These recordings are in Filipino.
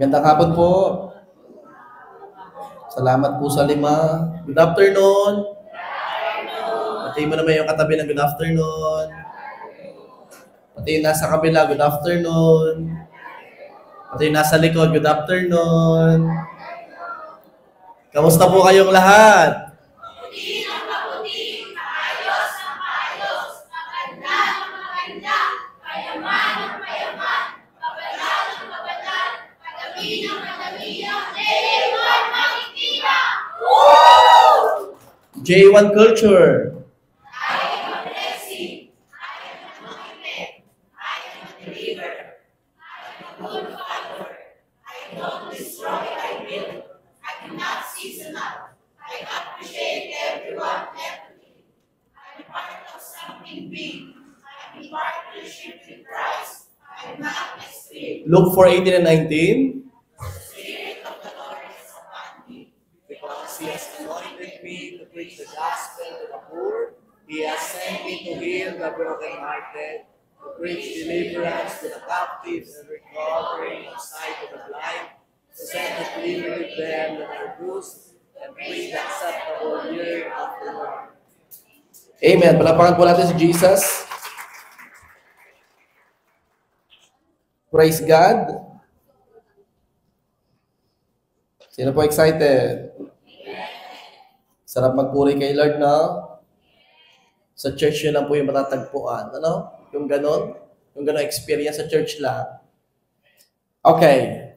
Gandang hapon po. Salamat po sa 5. Good afternoon. Pati mo naman yung katabi ng good afternoon. Pati yung nasa kabila, good afternoon. Pati yung nasa likod, good afternoon. Kamusta po kayong lahat? Mabuti ng mabuti, maayos ng maayos, maganda ng maganda, payaman ng payaman, mabanal ng mabanal, madami ng madami ang J1 makikita! J1 Culture. I am a blessing, I am a monument, I am a deliverer, I am a good father, I don't destroy, I build, I do not season up, I appreciate everyone everything. I'm part of something big. I'm in partnership with Christ. I'm not my spirit. Luke 4:18 and 19. The Spirit of the Lord is upon me. Because he has anointed me to preach the gospel to the poor, he has sent me to heal the brokenhearted, to preach deliverance to the captives and recovery of sight to the blind, to set at liberty them that are bruised, and preach the acceptable year of the Lord. Amen. Palapakan po natin si Jesus. Praise God. Sino po excited? Sarap magpuri kay Lord, no? Sa church yun lang po yung matatagpuan. Ano? Yung ganon? Yung ganon experience sa church lang. Okay.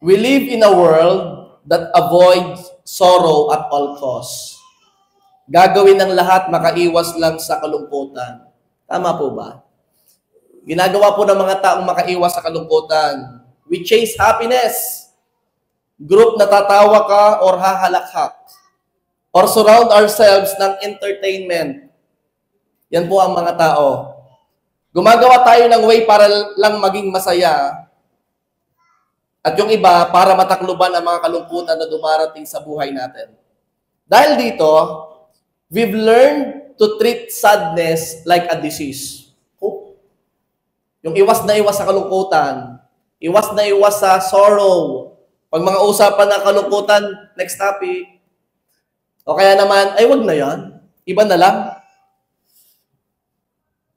We live in a world that avoids sorrow at all costs. Gagawin ng lahat, makaiwas lang sa kalungkutan. Tama po ba? Ginagawa po ng mga taong makaiwas sa kalungkutan. We chase happiness. Group na tatawa ka or hahalakhak. Or surround ourselves ng entertainment. Yan po ang mga tao. Gumagawa tayo ng way para lang maging masaya. At yung iba, para matakluban ang mga kalungkutan na dumarating sa buhay natin. Dahil dito, we've learned to treat sadness like a disease. Oh. Yung iwas na iwas sa kalungkutan, iwas na iwas sa sorrow. Pag mga usapan ng kalungkutan, next topic. O kaya naman, ay wag na yan. Iba na lang.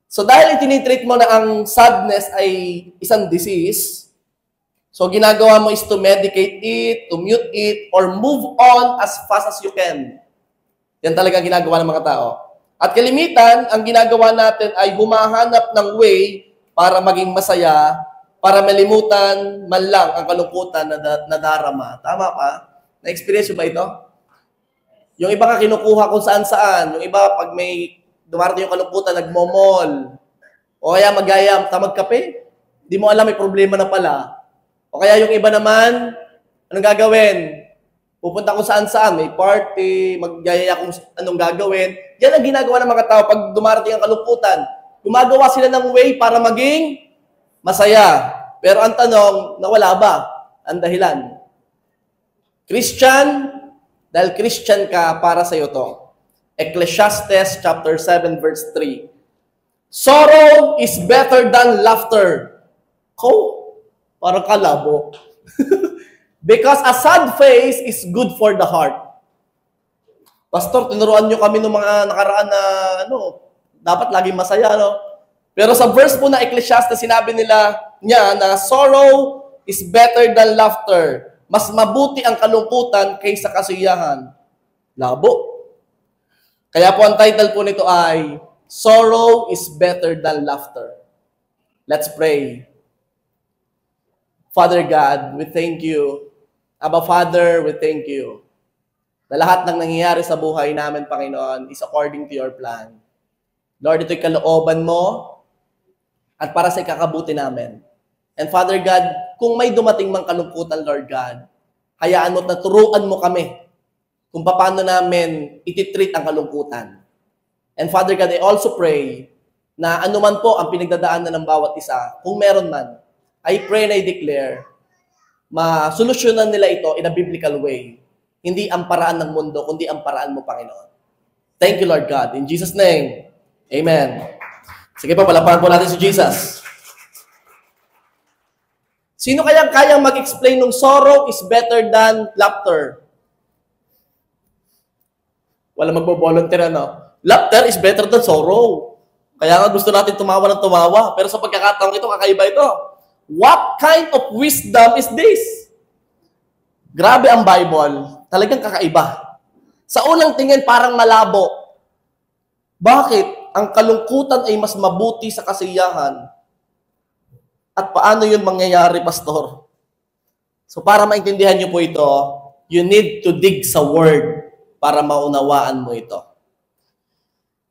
So dahil itinitreat mo na ang sadness ay isang disease, so ginagawa mo is to medicate it, to mute it, or move on as fast as you can. Yan talaga ginagawa ng mga tao. At kalimitan, ang ginagawa natin ay humahanap ng way para maging masaya, para malimutan man lang ang kalungkutan na nadarama. Tama pa? Na-experience mo ba ito? Yung iba ka kinukuha kung saan-saan. Yung iba, pag may dumarating yung kalungkutan, nagmomol. O kaya magayam, tamag kape. Di mo alam, may problema na pala. O kaya yung iba naman, anong gagawin? Pupunta kung saan-saan, may party, maggayaya kung anong gagawin. Yan ang ginagawa ng mga tao pag dumarating ang kalungkutan. Gumagawa sila ng way para maging masaya. Pero ang tanong, nawala ba ang dahilan? Christian, dahil Christian ka, para sa iyo to. Ecclesiastes chapter 7 verse 3. Sorrow is better than laughter. Parang kalabo. Because a sad face is good for the heart. Pastor, tinuruan nyo kami ng mga nakaraan na dapat laging masaya, no? Pero sa verse po na Ecclesiastes, sinabi niya na sorrow is better than laughter. Mas mabuti ang kalungkutan kaysa kasiyahan. Labo. Kaya po ang title po nito ay Sorrow is better than laughter. Let's pray. Father God, we thank you. Abba Father, we thank you. Na lahat ng nangyayari sa buhay namin, Panginoon, is according to your plan. Lord, ito'y kalooban mo at para sa ikakabuti namin. And Father God, kung may dumating mang kalungkutan, Lord God, hayaan mo at naturuan mo kami kung paano namin ititreat ang kalungkutan. And Father God, I also pray na anuman po ang pinagdadaanan ng bawat isa, kung meron man, I pray and I declare, masolusyonan nila ito in a biblical way. Hindi ang paraan ng mundo, kundi ang paraan mo, Panginoon. Thank you, Lord God. In Jesus' name, amen. Sige po, palapakan po natin si Jesus. Sino kayang mag-explain ng sorrow is better than laughter? Wala magbo-volunteer, ano? Laughter is better than sorrow. Kaya nga gusto natin tumawa ng tumawa. Pero sa pagkakataong ito, kakaiba ito. What kind of wisdom is this? Grabe ang Bible. Talagang kakaiba. Sa unang tingin, parang malabo. Bakit? Ang kalungkutan ay mas mabuti sa kasiyahan. At paano yun mangyayari, Pastor? So para maintindihan niyo po ito, you need to dig sa Word para maunawaan mo ito.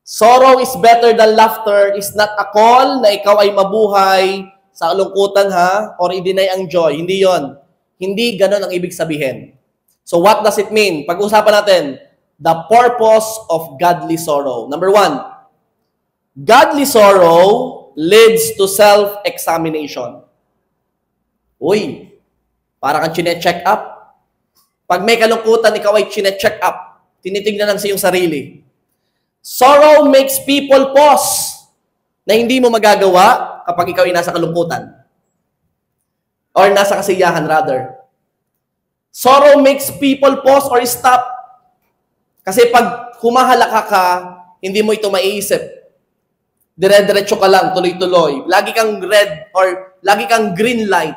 Sorrow is better than laughter is not a call na ikaw ay mabuhay sa kalungkutan, ha? Or i-deny ang joy. Hindi yon. Hindi ganon ang ibig sabihin. So what does it mean? Pag-usapan natin, the purpose of godly sorrow. Number 1, godly sorrow leads to self-examination. Uy, para kang chine-check up. Pag may kalungkutan, ikaw ay chine-check up. Tinitignan lang sa iyong sarili. Sorrow makes people pause na hindi mo magagawa kapag ikaw ay nasa kalungkutan. Or nasa kasiyahan, rather. Sorrow makes people pause or stop. Kasi pag humahalaka ka, hindi mo ito maiisip. Dire-diretso ka lang, tuloy-tuloy. Lagi kang red or lagi kang green light.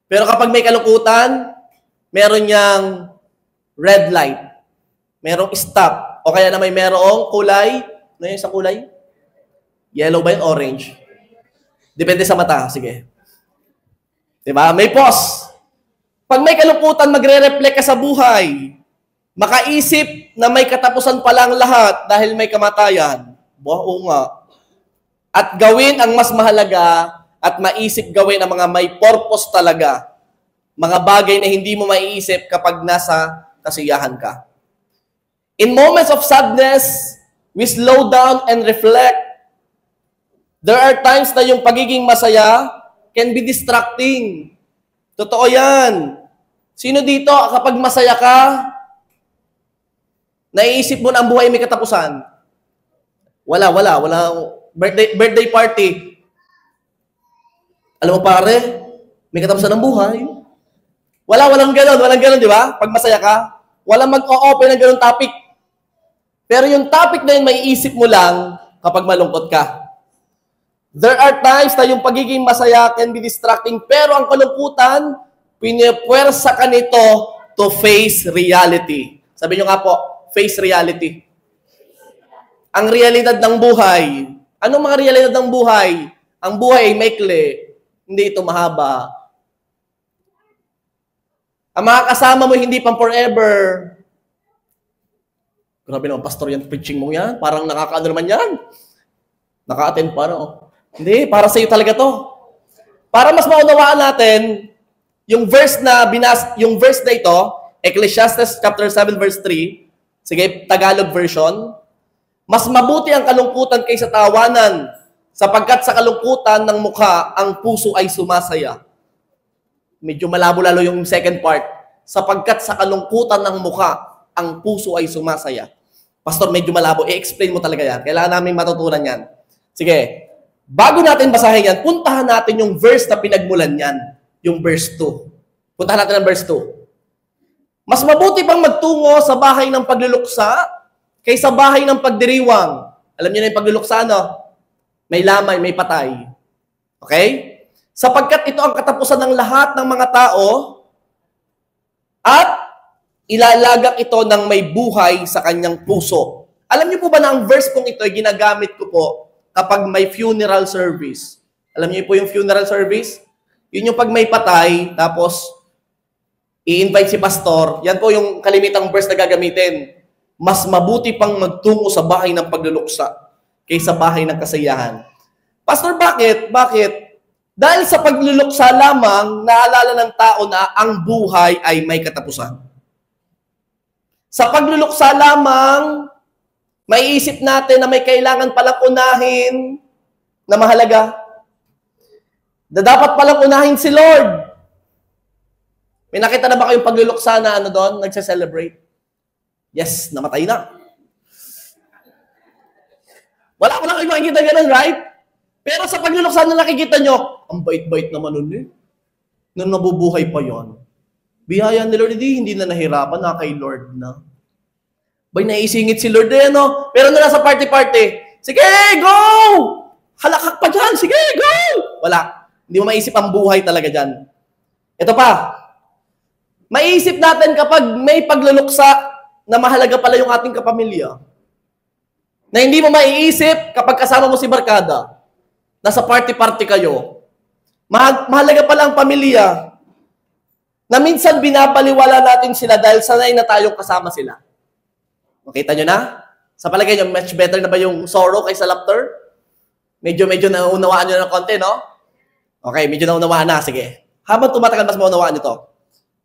Pero kapag may kalungkutan, meron niyang red light. Merong stop. O kaya na may merong kulay. Ano yung sa kulay? Yellow ba yun? Orange? Depende sa mata. Sige. Diba? May pause. Pag may kalungkutan, magre-reflect ka sa buhay. Makaisip na may katapusan pa lang lahat dahil may kamatayan. Oo nga. At gawin ang mas mahalaga at maisip gawin ang mga may purpose talaga. Mga bagay na hindi mo maiisip kapag nasa kasiyahan ka. In moments of sadness, we slow down and reflect. There are times na yung pagiging masaya can be distracting. Totoo yan. Sino dito, kapag masaya ka, naiisip mo na ang buhay may katapusan? Wala. Birthday party. Alam mo pare, may katapusan ng buhay. Walang ganon, di ba? Pag masaya ka, walang mag-o-open ng ganong topic. Pero yung topic na yun, may isip mo lang kapag malungkot ka. There are times na yung pagiging masaya can be distracting, pero ang kalungkutan, pinipwersa ka nito to face reality. Sabi nyo nga po, face reality. Ang realidad ng buhay. Anong mga realidad ng buhay? Ang buhay ay maikli, hindi ito mahaba. Ang mga kasama mo hindi pang forever. Grabe naman, pastor, yan preaching mo yan. Parang nakakaano naman yan. Naka-attend pa, no? Hindi, para sa iyo talaga to. Para mas maunawaan natin, yung verse na ito, Ecclesiastes chapter 7 verse 3, sige, Tagalog version, mas mabuti ang kalungkutan kaysa tawanan, sapagkat sa kalungkutan ng mukha, ang puso ay sumasaya. Medyo malabo lalo yung second part. Sapagkat sa kalungkutan ng mukha, ang puso ay sumasaya. Pastor, medyo malabo. I-explain mo talaga yan. Kailangan namin matutunan yan. Sige. Bago natin basahin yan, puntahan natin yung verse na pinagmulan yan. Yung verse 2. Puntahan natin ang verse 2. Mas mabuti pang magtungo sa bahay ng pagluluksa kaysa bahay ng pagdiriwang. Alam niyo na yung pagluluksa, no? May lamay, may patay. Okay? Sapagkat ito ang katapusan ng lahat ng mga tao at ilalagak ito ng may buhay sa kanyang puso. Alam niyo po ba na ang verse kong ito ay ginagamit ko po kapag may funeral service? Alam niyo po yung funeral service? Yun yung pag may patay, tapos i-invite si pastor. Yan po yung kalimitang verse na gagamitin. Mas mabuti pang magtungo sa bahay ng pagluluksa kaysa bahay ng kasayahan. Pastor, bakit? Bakit? Dahil sa pagluluksa lamang, naalala ng tao na ang buhay ay may katapusan. Sa pagluluksa lamang, maiisip natin na may kailangan palang unahin na mahalaga. Na dapat palang unahin si Lord. May nakita na ba kayong pagluluksa na doon? Nagse-celebrate? Yes, namatay na. Wala kayong makikita ganun, right? Pero sa pagluluksa na nakikita nyo, ang bait-bait naman nun eh. nung nabubuhay pa yon. Biyaya ni Lord, hindi na nahirapan, na kay Lord na. Bay, naisingit si Lord no? Pero na nasa party-party, sige, go! Halakak pa dyan, sige, go! Wala. Hindi mo maisip ang buhay talaga dyan. Ito pa, maisip natin kapag may pagluluksa na mahalaga pala yung ating kapamilya. Na hindi mo maiisip kapag kasama mo si barkada. Nasa party-party kayo. Mahalaga pala ang pamilya. Na minsan binabaliwala natin sila dahil sanay na tayong kasama sila. Makita nyo na? Sa palagay nyo, much better na ba yung sorrow kaysa laughter? Medyo naunawaan nyo ng konti, no? Okay, medyo naunawaan na. Sige. Habang tumatagal, mas maunawaan nyo to.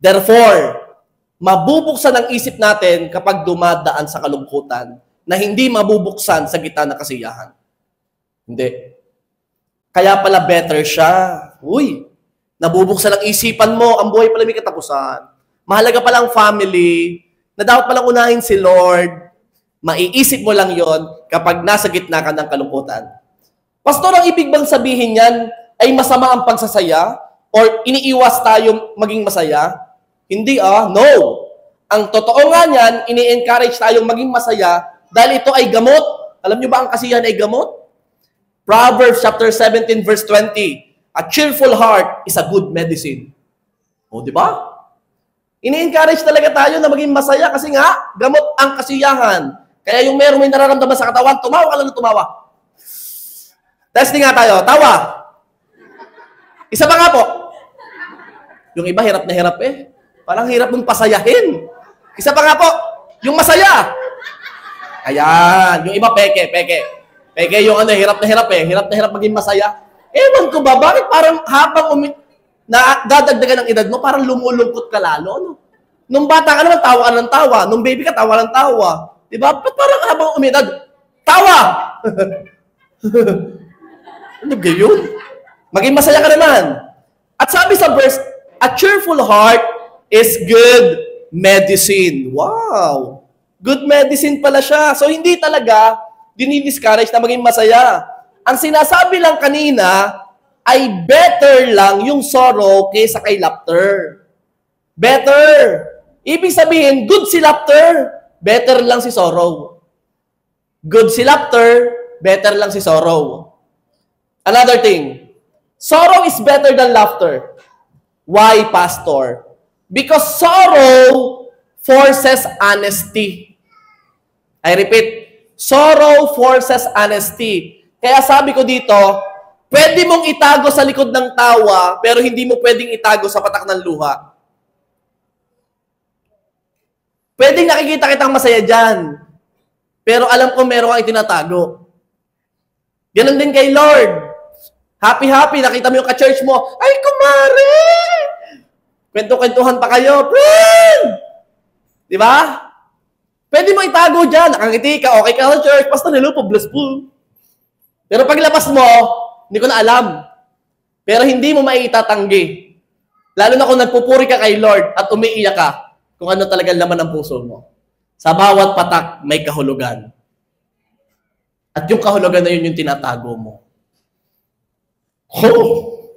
Therefore, mabubuksan ang isip natin kapag dumadaan sa kalungkutan na hindi mabubuksan sa gitna ng kasiyahan. Hindi. Kaya pala better siya. Uy, nabubuksan ang isipan mo, ang buhay pala may katapusan. Mahalaga palang family, na dapat palang unahin si Lord. Maiisip mo lang yon kapag nasa gitna ka ng kalungkutan. Pastor, ang ibig bang sabihin yan ay masama ang pagsasaya? Or iniiwas tayong maging masaya? Hindi no. Ang totoo nga niyan, ini-encourage tayong maging masaya dahil ito ay gamot. Alam niyo ba ang kasiyahan ay gamot? Proverbs chapter 17 verse 20. A cheerful heart is a good medicine. O, di ba? Ini-encourage talaga tayo na maging masaya kasi nga, gamot ang kasiyahan. Kaya yung may nararamdaman sa katawan, tumawa ka lang na tumawa. Testing nga tayo. Tawa. Isa pa nga po. Yung iba, hirap na hirap eh. Parang hirap mong pasayahin. Isa pa nga po. Yung masaya. Ayan. Yung iba, peke. Peke yung hirap na hirap eh. Hirap na hirap maging masaya. Ewan ko ba, bakit parang habang na dadagdagan ng edad mo, parang lumulungkot ka lalo, no? Nung bata ka naman, tawa ka ng tawa. Nung baby ka, tawa ng tawa. Diba? Ba't parang habang umedad, tawa! Ano ba yun? Maging masaya ka naman. At sabi sa verse, a cheerful heart is good medicine. Wow! Good medicine pala siya. So, hindi talaga dinidiscourage na maging masaya. Ang sinasabi lang kanina ay better lang yung sorrow kaysa kay laughter. Better. Ibig sabihin, good si laughter, better lang si sorrow. Good si laughter, better lang si sorrow. Another thing, sorrow is better than laughter. Why, Pastor? Because sorrow forces honesty. I repeat, sorrow forces honesty. Kaya sabi ko dito, pwede mong itago sa likod ng tawa, pero hindi mo pwedeng itago sa patak ng luha. Pwedeng nakikita kitang masaya dyan, pero alam ko meron kang itinatago. Ganon din kay Lord. Happy-happy, nakita mo yung ka-church mo, ay, kumare! Kwento-kwentuhan pa kayo, friend! Di ba? Pwede mo itago dyan, nakangiti ka, okay ka sa church, Pastor, hello po, bless po. Pero paglabas mo, hindi ko na alam. Pero hindi mo maitatanggi. Lalo na kung nagpupuri ka kay Lord at umiiyak ka kung ano talaga laman ng puso mo. Sa bawat patak, may kahulugan. At yung kahulugan na yun yung tinatago mo.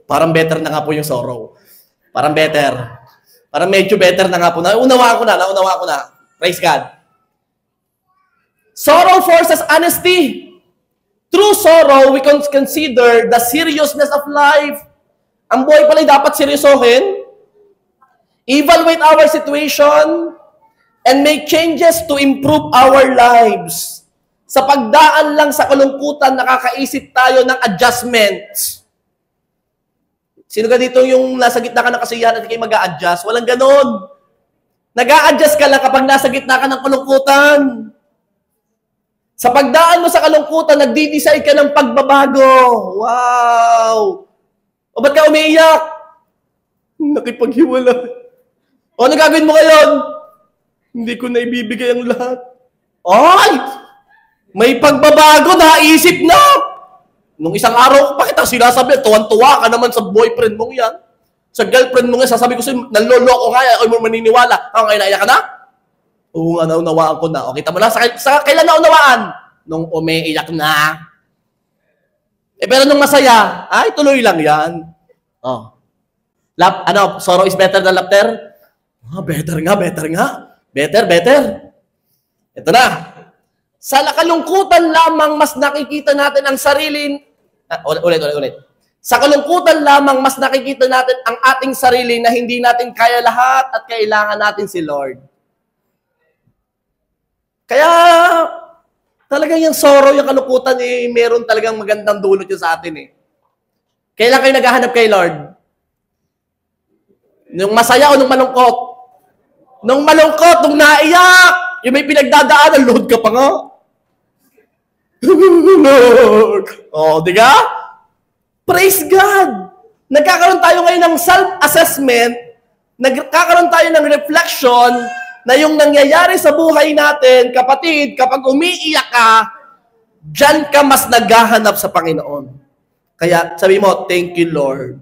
Parang better na nga po yung sorrow. Parang better. Parang medyo better na nga po. Naunawaan ko na. Praise God. Sorrow forces honesty. Through sorrow, we can consider the seriousness of life. Ang buhay pala dapat seryosohin. Evaluate our situation and make changes to improve our lives. Sa pagdaan lang sa kalungkutan, nakakaisip tayo ng adjustments. Sino ka dito yung nasa gitna ka ng kasiyahan at kayo mag-a-adjust? Walang ganon. Nag-a-adjust ka lang kapag nasa gitna ka ng kalungkutan. Sa pagdaan mo sa kalungkutan, nagdi-decide ka ng pagbabago. Wow! O ba't ka umiiyak? Nakipaghiwala. O ano gagawin mo ngayon? Hindi ko na ibibigay ang lahat. Ay! May pagbabago, naisip na! Nung isang araw, bakit ang sinasabi? Tuwan-tuwa ka naman sa boyfriend mong yan. Sa girlfriend mo nga, sasabi ko sa'yo, naloloko nga, ay mo maniniwala. Ngayon naiyak ka na? Oo nga, naunawaan ko na. O, kita mo na, sa kailan naunawaan? Nung umiiyak na. Pero nung masaya, ay, tuloy lang yan. Oh. Sorrow is better than laughter? Better nga. Better. Ito na. Sa kalungkutan lamang mas nakikita natin ang sarili. Ulit. Sa kalungkutan lamang mas nakikita natin ang ating sarili na hindi natin kaya lahat at kailangan natin si Lord. Kaya talagang yung sorrow, yung kalungkutan, meron talagang magandang dulot yun sa atin . Kailan kayo naghahanap kay Lord? Nung masaya o nung malungkot? Nung malungkot, nung naiyak, yung may pinagdadaanan, Lord ka pa nga. Lord. Di ka? Praise God! Nagkakaroon tayo ngayon ng self-assessment, nagkakaroon tayo ng reflection na yung nangyayari sa buhay natin, kapatid, kapag umiiyak ka, dyan ka mas naghahanap sa Panginoon. Kaya sabi mo, thank you, Lord.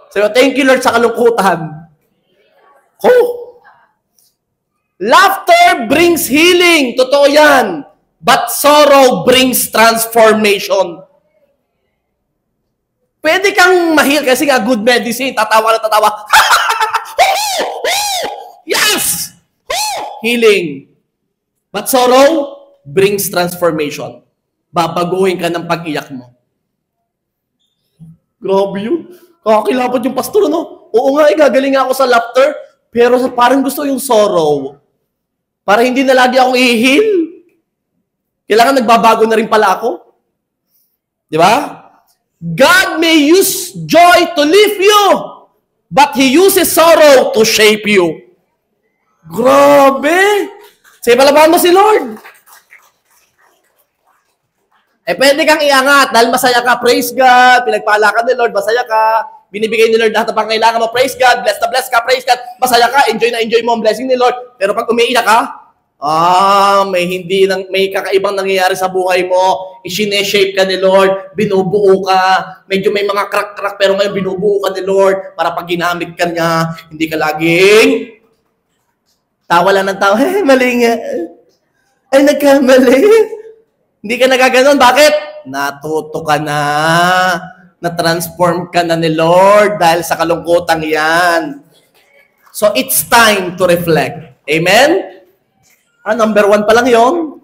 Sabi mo, thank you, Lord, sa kalungkutan. Laughter brings healing. Totoo yan. But sorrow brings transformation. Pwede kang mahil kasi nga good medicine. Tatawa na tatawa. Yes! Healing. But sorrow brings transformation. Babaguhin ka ng pag-iyak mo. Grabe yun. Kakakilapot yung pastor, no? Oo nga, gagaling ako sa laughter, pero parang gusto yung sorrow. Para hindi na lagi akong i-heal. Kailangan nagbabago na rin pala ako. Di ba? God may use joy to lift you, but He uses sorrow to shape you. Grabe! Sige, palabahan mo si Lord. Pwede kang iangat dahil masaya ka. Praise God. Pinagpala ka ni Lord. Masaya ka. Binibigay ni Lord lahat ng pangailangan mo. Praise God. Bless na bless ka. Praise God. Masaya ka. Enjoy na enjoy mo ang blessing ni Lord. Pero pag umiiyak ka, may kakaibang nangyayari sa buhay mo. I-shape ka ni Lord. Binubuo ka. Medyo may mga crack-crack pero ngayon binubuo ka ni Lord para pag ginamit ka niya, hindi ka laging tawa lang ng tawa. Mali nga. Ay, nagkamali. Hindi ka nagaganon. Bakit? Natuto ka na. Na-transform ka na ni Lord dahil sa kalungkutan yan. So, it's time to reflect. Amen? Number 1 pa lang yun.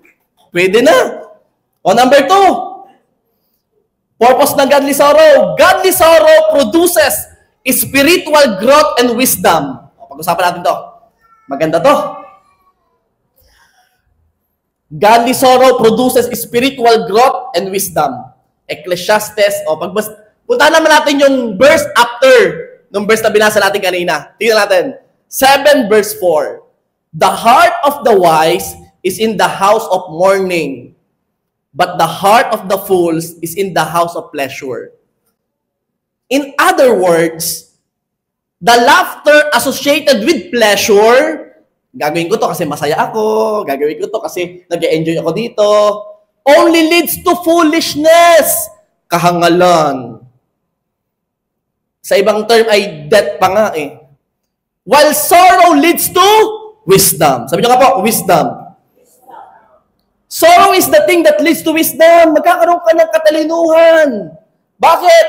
Pwede na. O, number 2. Purpose ng godly sorrow. Godly sorrow produces spiritual growth and wisdom. Pag-usapan natin to. Maganda to. Godly sorrow produces spiritual growth and wisdom. Ecclesiastes. Punta naman natin yung verse after nung verse na binasa natin kanina. Tingnan natin. 7 verse 4. The heart of the wise is in the house of mourning, but the heart of the fools is in the house of pleasure. In other words, the laughter associated with pleasure, gagawin ko to kasi masaya ako, gagawin ko to kasi nag-enjoy ako dito, only leads to foolishness, kahangalan. Sa ibang term ay death pa nga eh. While sorrow leads to wisdom. Sabi niyo nga po, wisdom. Sorrow is the thing that leads to wisdom. Magkakaroon ka ng katalinuhan. Bakit?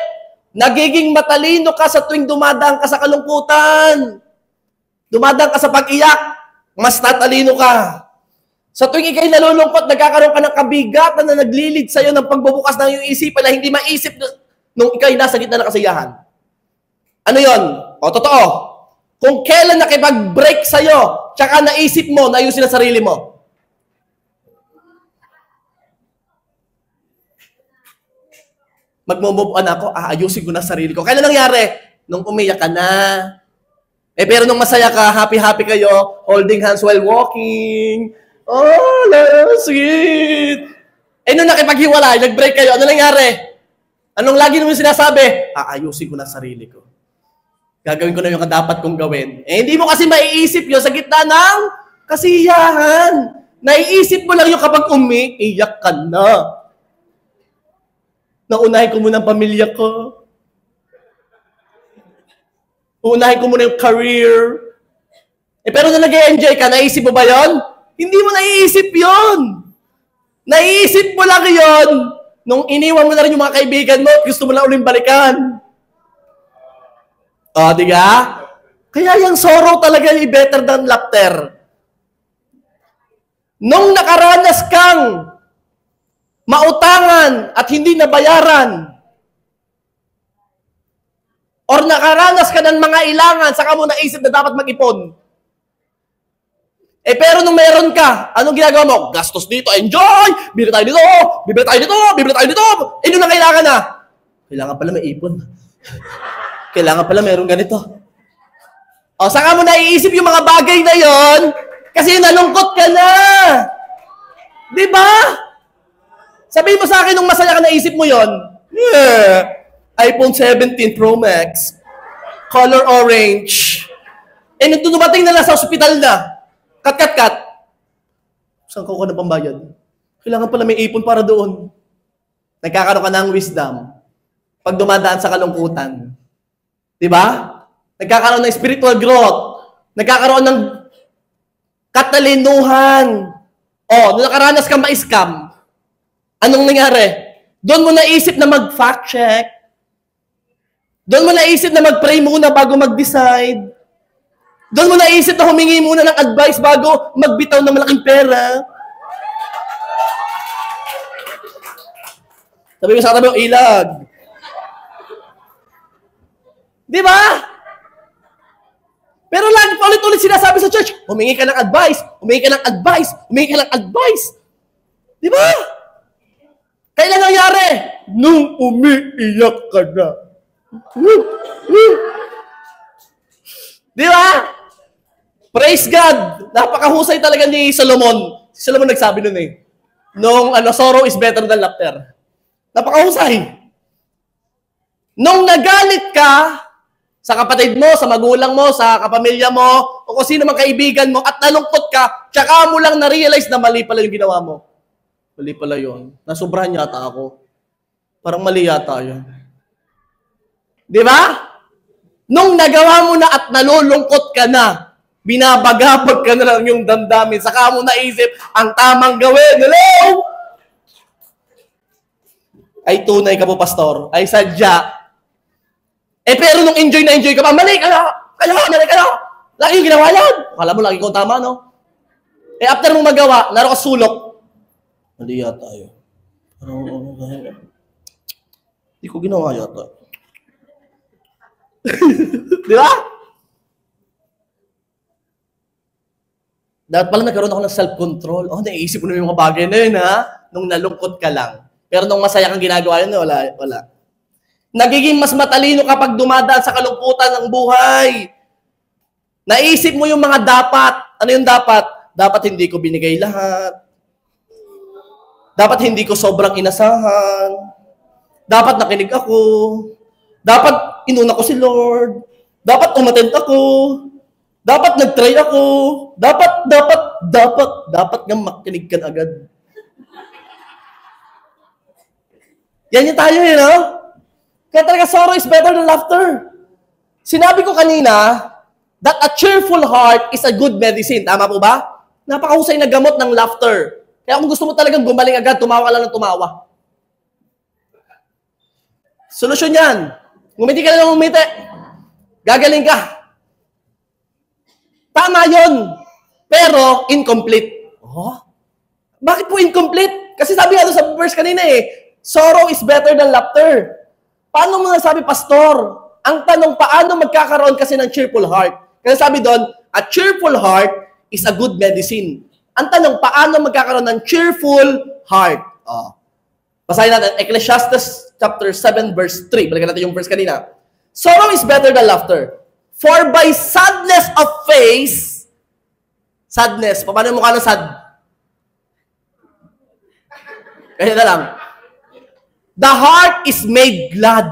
Nagiging matalino ka sa tuwing dumadaan ka sa kalungkutan. Dumadaan ka sa pag-iyak, mas tatalino ka. Sa tuwing ikay nalulungkot, nagkakaroon ka ng kabigatan na naglilid sa'yo ng pagbubukas ng iyong isipan na hindi maisip nung ikay nasa gitna ng kasiyahan. Ano yon? O, totoo. Kung kailan nakipag-break sa'yo, tsaka naisip mo na ayusin ang sarili mo. Mag-move on ako, ayusin ko na sarili ko. Kailan nangyari? Nung umiyak ka na. Pero nung masaya ka, happy-happy kayo, holding hands while walking. Oh, sweet. Nung nakipaghiwalay, nag-break kayo, ano nangyari? Anong lagi naman sinasabi? Ayusin ko na sarili ko. Gagawin ko na yung dapat kong gawin. Hindi mo kasi maiisip yun sa gitna ng kasiyahan. Naiisip mo lang yung kapag umiiyak ka na. Naunahin ko muna ang pamilya ko. Uunahin ko muna yung career. Pero na nag-enjoy ka, naisip mo ba yun? Hindi mo naiisip yun. Naiisip mo lang yun nung iniwan mo na rin yung mga kaibigan mo, gusto mo lang ulit balikan. O, di ba? Kaya yung sorrow talaga yung better than laughter. Nung nakaranas kang mautangan at hindi nabayaran, or nakaranas ka ng mga ilangan, saka mo naisip na dapat mag-ipon. Pero nung meron ka, anong ginagawa mo? Gastos dito, enjoy! Bili tayo dito! Bibili tayo dito! Bibili tayo dito! Nung na kailangan na? Kailangan pala may ipon. Kailangan pala meron ganito. O, saka mo naiisip yung mga bagay na yon kasi nalungkot ka na. Di ba? Sabihin mo sa akin nung masaya ka naisip mo yon. Yeah. iPhone 17 Pro Max. Color orange. Nung dumating na lang sa ospital na, kat. Saan ko na pambayad? Kailangan pala may ipon para doon. Nagkakaroon ka ng wisdom pag dumadaan sa kalungkutan. Di ba? Nagkakaroon ng spiritual growth. Nagkakaroon ng katalinuhan. Nung nakaranas ka ma-scam, anong nangyari? Doon mo naisip na mag-fact check. Doon mo naisip na mag-pray muna bago mag-decide. Doon mo naisip na humingi muna ng advice bago magbitaw ng malaking pera. Sabi mo sa katabi, ilag. Di ba? Pero lagi pa ulit-ulit sinasabi sa church, humingi ka ng advice, humingi ka ng advice, humingi ka ng advice. Di ba? Kailan nangyari? Nung umiiyak ka na. Di ba? Praise God! Napakahusay talaga ni Solomon. Si Solomon nagsabi nun eh. Nung sorrow is better than laughter. Napakahusay. Nung nagalit ka, sa kapatid mo, sa magulang mo, sa kapamilya mo, o kung sino mang kaibigan mo, at nalungkot ka, tsaka mo lang na-realize na mali pala yung ginawa mo. Mali pala yun. Nasubrahan yata ako. Parang mali yata yun. Di ba? Nung nagawa mo na at nalulungkot ka na, binabagabag ka na lang yung damdamin, saka mo naisip ang tamang gawin. Hello? Ay tunay ka po, pastor. Ay sadya. Pero nung enjoy na enjoy ka pa, mali ka na! Mali ka na! Lagi yung ginawa yan! Akala mo, lagi kong tama, no? After mong magawa, naroon ka sulok. Mali yata yun. Hindi ko ginawa yata. Di ba? Dapat pala nagkaroon ako ng self-control. Naisip mo na yung mga bagay na yun, ha? Nung nalungkot ka lang. Pero nung masaya kang ginagawa yun, wala. Nagiging mas matalino kapag dumadaan sa kalungkutan ng buhay. Naisip mo yung mga dapat. Ano yung dapat? Dapat hindi ko binigay lahat. Dapat hindi ko sobrang inasahan. Dapat nakinig ako. Dapat inuna ko si Lord. Dapat umattend ako. Dapat nag-try ako. Dapat nga makinig ka agad. Yan yung tayo eh, no? Kaya talaga, sorrow is better than laughter. Sinabi ko kanina that a cheerful heart is a good medicine. Tama po ba? Napakahusay na gamot ng laughter. Kaya kung gusto mo talagang gumaling agad, tumawa ka lang ng tumawa. Solusyon yan. Ngumiti ka lang ng ngumiti. Gagaling ka. Tama yun. Pero, incomplete. Bakit po incomplete? Kasi sabi nga doon sa verse kanina sorrow is better than laughter. Paano mo nasabi, pastor? Ang tanong, paano magkakaroon kasi ng cheerful heart? Kasi sabi doon, a cheerful heart is a good medicine. Ang tanong, paano magkakaroon ng cheerful heart? Basahin natin, Ecclesiastes chapter 7, verse 3. Balikan natin yung verse kanina. Sorrow is better than laughter. For by sadness of face, sadness, paano yung mukha ng sad? Kaya na lang. The heart is made glad.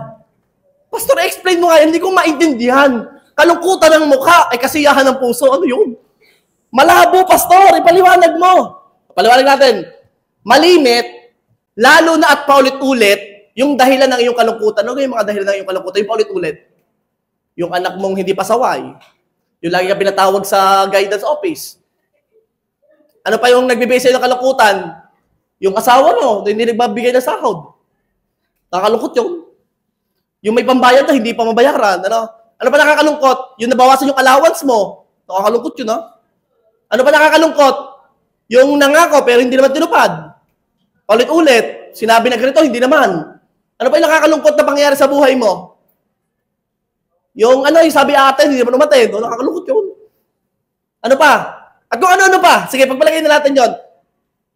Pastor, explain mo nga, hindi ko maintindihan. Kalungkutan ng mukha, ay kasiyahan ng puso. Ano yun? Malabo, pastor, ipaliwanag mo. Paliwanag natin. Malimit, lalo na at paulit-ulit, yung dahilan ng iyong kalungkutan. Ano yung mga dahilan ng iyong kalungkutan? Yung paulit-ulit. Yung anak mong hindi pasaway. Yung lagi ka pinatawag sa guidance office. Ano pa yung nagbibigay sa'yo ng kalungkutan? Yung asawa mo, hindi nagbabigay ng sahod. Nakakalungkot yun. Yung may pambayad na hindi pa mabayaran. Ano pa nakakalungkot? Yung nabawasan yung allowance mo. Nakakalungkot yun, ha? Ano pa nakakalungkot? Yung nangako pero hindi naman tinupad. Ulit-ulit. Sinabi na ganito, hindi naman. Ano pa yung nakakalungkot na pangyayari sa buhay mo? Yung yung sabi ate, hindi naman umatid. Nakakalungkot yun. Ano pa? At kung ano-ano pa. Sige, pagpalagay na natin yon.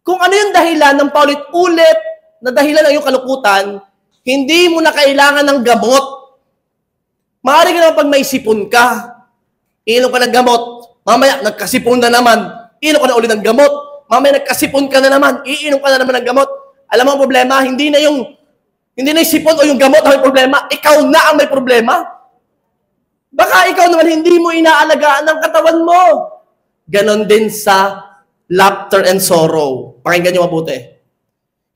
Kung ano yung dahilan ng paulit-ulit na dahilan ng iyong kalungkutan, hindi mo na kailangan ng gamot. Maaari ka naman pag may sipon ka, iinom ka ng gamot. Mamaya, nagkasipon na naman, iinom ka na ulit ng gamot. Mamaya, nagkasipon ka na naman, iinom ka na naman ng gamot. Alam mo ang problema? Hindi na yung sipon o yung gamot ang may problema. Ikaw na ang may problema. Baka ikaw naman hindi mo inaalagaan ng katawan mo. Ganon din sa laughter and sorrow. Pakinggan niyo mabuti.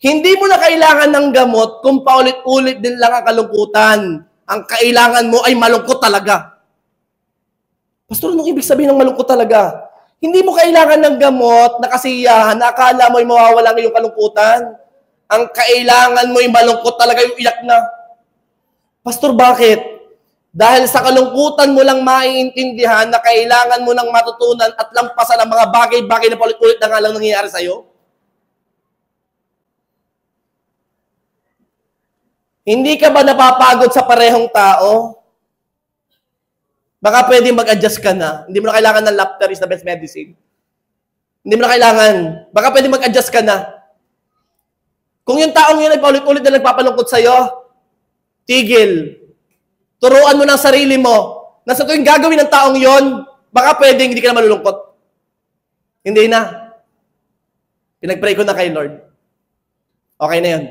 Hindi mo na kailangan ng gamot kung paulit-ulit din lang ang kalungkutan. Ang kailangan mo ay malungkot talaga. Pastor, anong ibig sabihin ng malungkot talaga? Hindi mo kailangan ng gamot na kasiyahan na akala mo ay mawawala ng iyong kalungkutan. Ang kailangan mo ay malungkot talaga yung iyak na. Pastor, bakit? Dahil sa kalungkutan mo lang maiintindihan na kailangan mo nang matutunan at lampasan ang mga bagay-bagay na paulit-ulit na nga lang nangyayari sa'yo. Hindi ka ba napapagod sa parehong tao? Baka pwede mag-adjust ka na. Hindi mo na kailangan ng laughter is the best medicine. Hindi mo na kailangan. Baka pwede mag-adjust ka na. Kung yung taong yun ay paulit-ulit na nagpapalungkot sa'yo, tigil. Turuan mo ng sarili mo na sa tuwing gagawin ng taong yon, baka pwedeng hindi ka na malulungkot. Hindi na. Pinag-pray ko na kay Lord. Okay na yun.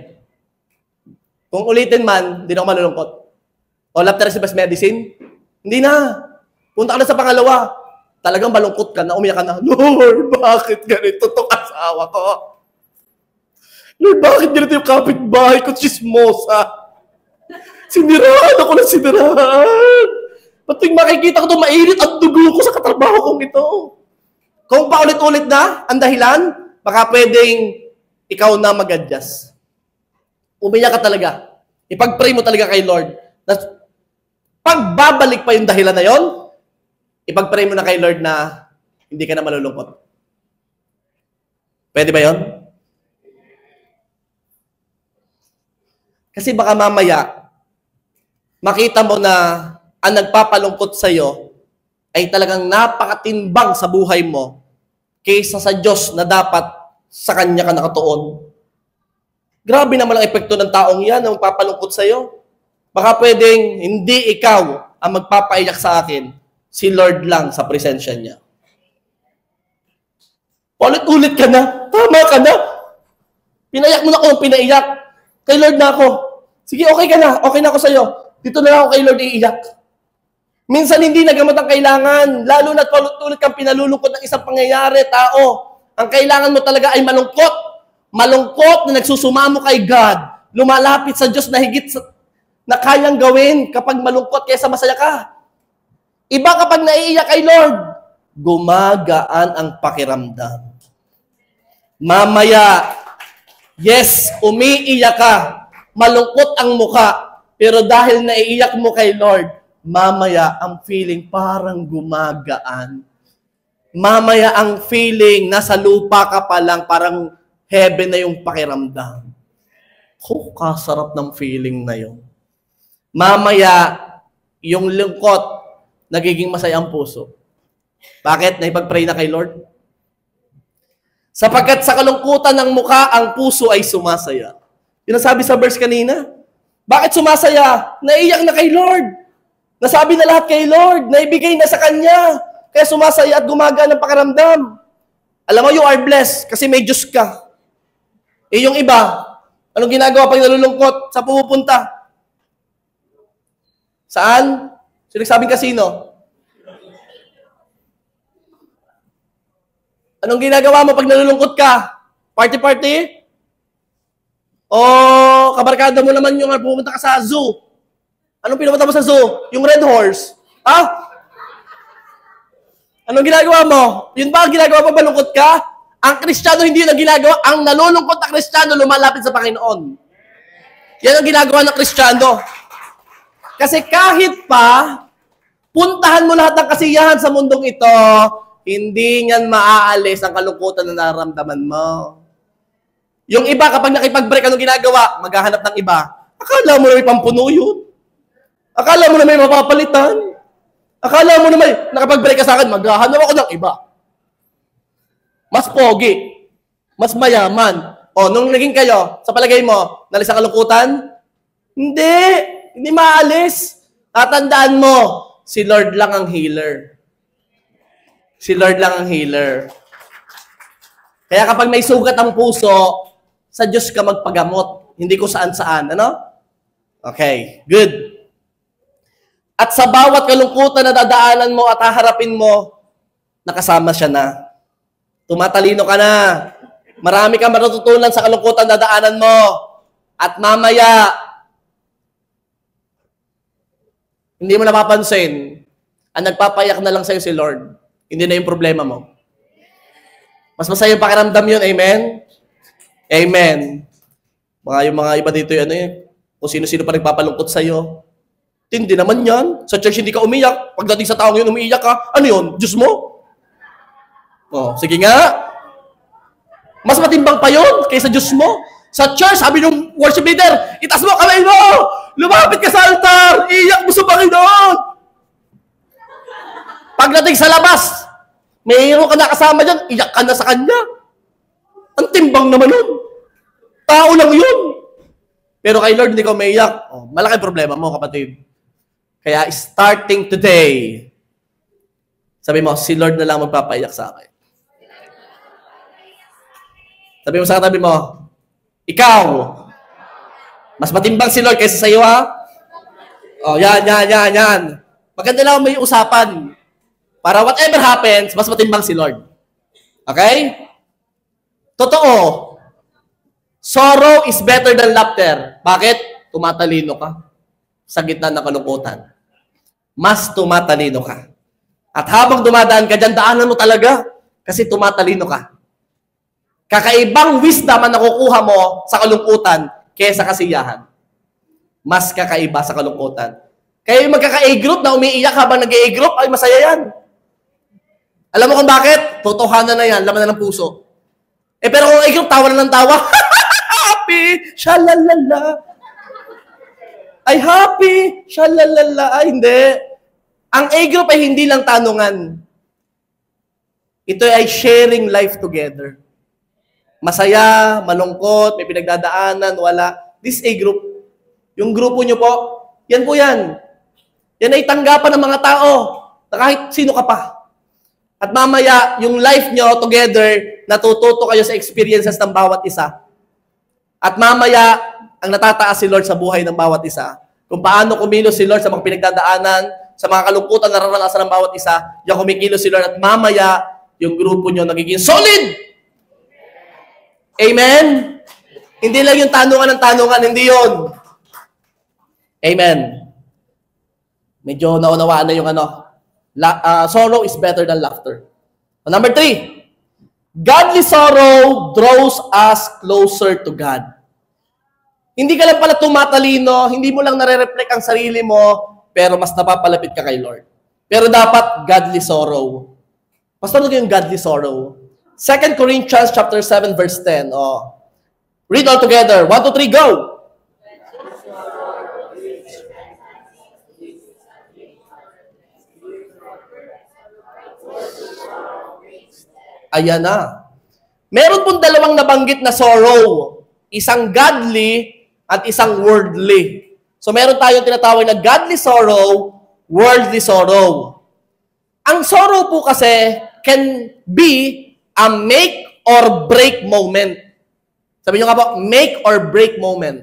Kung ulitin man, hindi na ako malulungkot. O laughter is the best medicine? Hindi na. Punta ka na sa pangalawa. Talagang malungkot ka na, umiyak ka na. Lord, bakit ganito itong asawa ko? Lord, bakit ganito yung kapitbahay ko, chismosa? Siniraan ako na siniraan. Patuwing makikita ko ito, mainit ang dugo ko sa katrabaho kong ito. Kung paulit-ulit na ang dahilan, baka pwedeng ikaw na mag-adjust. Umiyak ka talaga. Ipag-pray mo talaga kay Lord. Pagbabalik pa yung dahilan na yon, ipag-pray mo na kay Lord na hindi ka na malulungkot. Pwede ba yon? Kasi baka mamaya, makita mo na ang nagpapalungkot sa'yo ay talagang napakatimbang sa buhay mo kaysa sa Diyos na dapat sa Kanya ka nakatuon. Grabe naman ang epekto ng taong yan na magpapalungkot sa'yo. Baka pwedeng hindi ikaw ang magpapaiyak sa akin, si Lord lang sa presensya niya. Ulit-ulit ka na, tama ka na. Pinayak mo na ako ng pinaiyak. Kay Lord na ako. Sige, okay ka na ako sa'yo. Dito na lang ako kay Lord iiyak. Minsan hindi nagamot ang kailangan, lalo na't paulit-ulit kang pinalulungkot ng isang pangyayari, tao. Ang kailangan mo talaga ay malungkot. Malungkot na nagsusumamo kay God. Lumalapit sa Diyos na higit na kayang gawin kapag malungkot kaysa masaya ka. Iba kapag naiiyak kay Lord, gumagaan ang pakiramdam. Mamaya, yes, umiiyak ka. Malungkot ang mukha. Pero dahil naiiyak mo kay Lord, mamaya ang feeling parang gumagaan. Mamaya ang feeling nasa lupa ka pa lang, parang heaven na yung pakiramdam. Kasarap ng feeling na yun. Mamaya, yung lungkot, nagiging masaya ang puso. Bakit? Naipag-pray na kay Lord? Sapagkat sa kalungkutan ng mukha, ang puso ay sumasaya. Yun ang sabi sa verse kanina. Bakit sumasaya? Naiyak na kay Lord. Nasabi na lahat kay Lord. Naibigay na sa Kanya. Kaya sumasaya at gumagaan ang pakiramdam. Alam mo, you are blessed kasi may Diyos ka. Eh yung iba, anong ginagawa pag nalulungkot? Sa pumupunta? Saan? Sinagsabing kasino? Anong ginagawa mo pag nalulungkot ka? Party-party? O kabarkada mo naman yung pumunta ka sa zoo? Anong pinupunta mo sa zoo? Yung red horse? Ha? Anong ginagawa mo? Yun ba ang ginagawa mo malungkot ka? Ang Kristiyano hindi yun ang ginagawa. Ang nalulungkot na Kristiyano lumalapit sa Panginoon. Yan ang ginagawa ng Kristiyano. Kasi kahit pa Puntahan mo lahat ng kasiyahan sa mundong ito, hindi niyan maaalis ang kalungkutan na nararamdaman mo. Yung iba, kapag nakipag-break, anong ginagawa? Maghahanap ng iba. Akala mo na may pampuno yun. Akala mo na may mapapalitan. Akala mo na may nakapag-break ka sa akin, maghahanap ako ng iba. Mas pogi. Mas mayaman. O, nung naging kayo, sa palagay mo, nalis ang kalungkutan? Hindi. Hindi maalis. Tatandaan mo, si Lord lang ang healer. Si Lord lang ang healer. Kaya kapag may sugat ang puso, sa Diyos ka magpagamot. Hindi ko saan-saan. Ano? Okay, good. At sa bawat kalungkutan na dadaanan mo at haharapin mo, nakasama siya na. Tumatalino ka na. Marami kang matututunan sa kalungkutan na dadaanan mo. At mamaya, hindi mo napapansin, ang nagpapayak na lang sa'yo si Lord. Hindi na yung problema mo. Mas masaya yung pakiramdam yun. Amen? Amen. Yung mga iba dito, kung sino-sino pa nagpapalungkot sa'yo. Hindi naman yan. Sa church hindi ka umiyak. Pagdating sa taong yun, umiiyak ka. Ano yun? Diyos mo? Oh, sige nga. Mas matimbang pa yun kaysa Diyos mo. Sa church, sabi ng worship leader, itaas mo kamay mo! Lumapit ka sa altar! Iiyak mo sa Panginoon! Pagdating sa labas, mayroon ka na kasama dyan, iyak ka na sa Kanya. Ang timbang naman nun. Tao lang yun. Pero kay Lord, hindi ka umiiyak. Oh, malaki problema mo, kapatid. Kaya starting today, sabi mo, si Lord na lang magpapaiyak sa akin. Sabi mo sa katabi mo, ikaw, mas matimbang si Lord kaysa sa iyo, ha? Oh, yan. Maganda lang may usapan. Para whatever happens, mas matimbang si Lord. Okay? Totoo. Sorrow is better than laughter. Bakit? Tumatalino ka sa gitna ng kalungkutan. Mas tumatalino ka. At habang dumadaan ka dyan, daanan mo talaga kasi tumatalino ka. Kakaibang wisdom ang nakukuha mo sa kalungkutan kaysa kasiyahan. Mas kakaiba sa kalungkutan. Kaya yung magkaka-A group na umiiyak habang nag-A group, ay masaya yan. Alam mo kung bakit? Totohanan na yan, laman na ng puso. Pero kung A group, tawa na ng tawa. Happy, shalalala. Ay happy, shalalala. Ay hindi. Ang A group ay hindi lang tanungan. Ito ay sharing life together. Masaya, malungkot, may pinagdadaanan, wala. This A group, yung grupo nyo po, yan po yan. Yan ay tanggapan ng mga tao na kahit sino ka pa. At mamaya, yung life nyo together, natututo kayo sa experiences ng bawat isa. At mamaya, ang natataas si Lord sa buhay ng bawat isa. Kung paano kumilos si Lord sa mga pinagdadaanan, sa mga kalungkutan na nararanasan ng bawat isa, yung kumikilos si Lord at mamaya, yung grupo nyo nagiging solid! Amen? Hindi lang yung tanungan ng tanungan, hindi yun. Amen. Medyo naunawaan na yung sorrow is better than laughter. Number 3, godly sorrow draws us closer to God. Hindi ka lang pala tumatalino, hindi mo lang nare-reflect ang sarili mo, pero mas napapalapit ka kay Lord. Pero dapat godly sorrow. Basta ano yung godly sorrow? 2 Corinthians chapter 7 verse 10. Oh. Read all together. 1, 2, 3, go! Ayan na. Meron pong dalawang nabanggit na sorrow. Isang godly at isang worldly. So meron tayong tinatawag na godly sorrow, worldly sorrow. Ang sorrow po kasi can be a make or break moment. Sabi nyo nga po, make or break moment.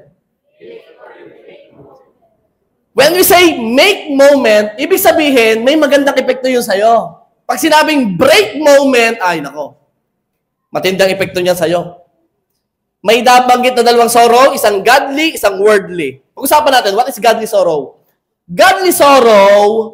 When we say make moment, ibig sabihin, may magandang epekto yun sa'yo. Pag sinabing break moment, ay nako, matindang epekto niyan sa'yo. May nabanggit na dalawang sorrow, isang godly, isang worldly. Pag-usapan natin, what is godly sorrow? Godly sorrow,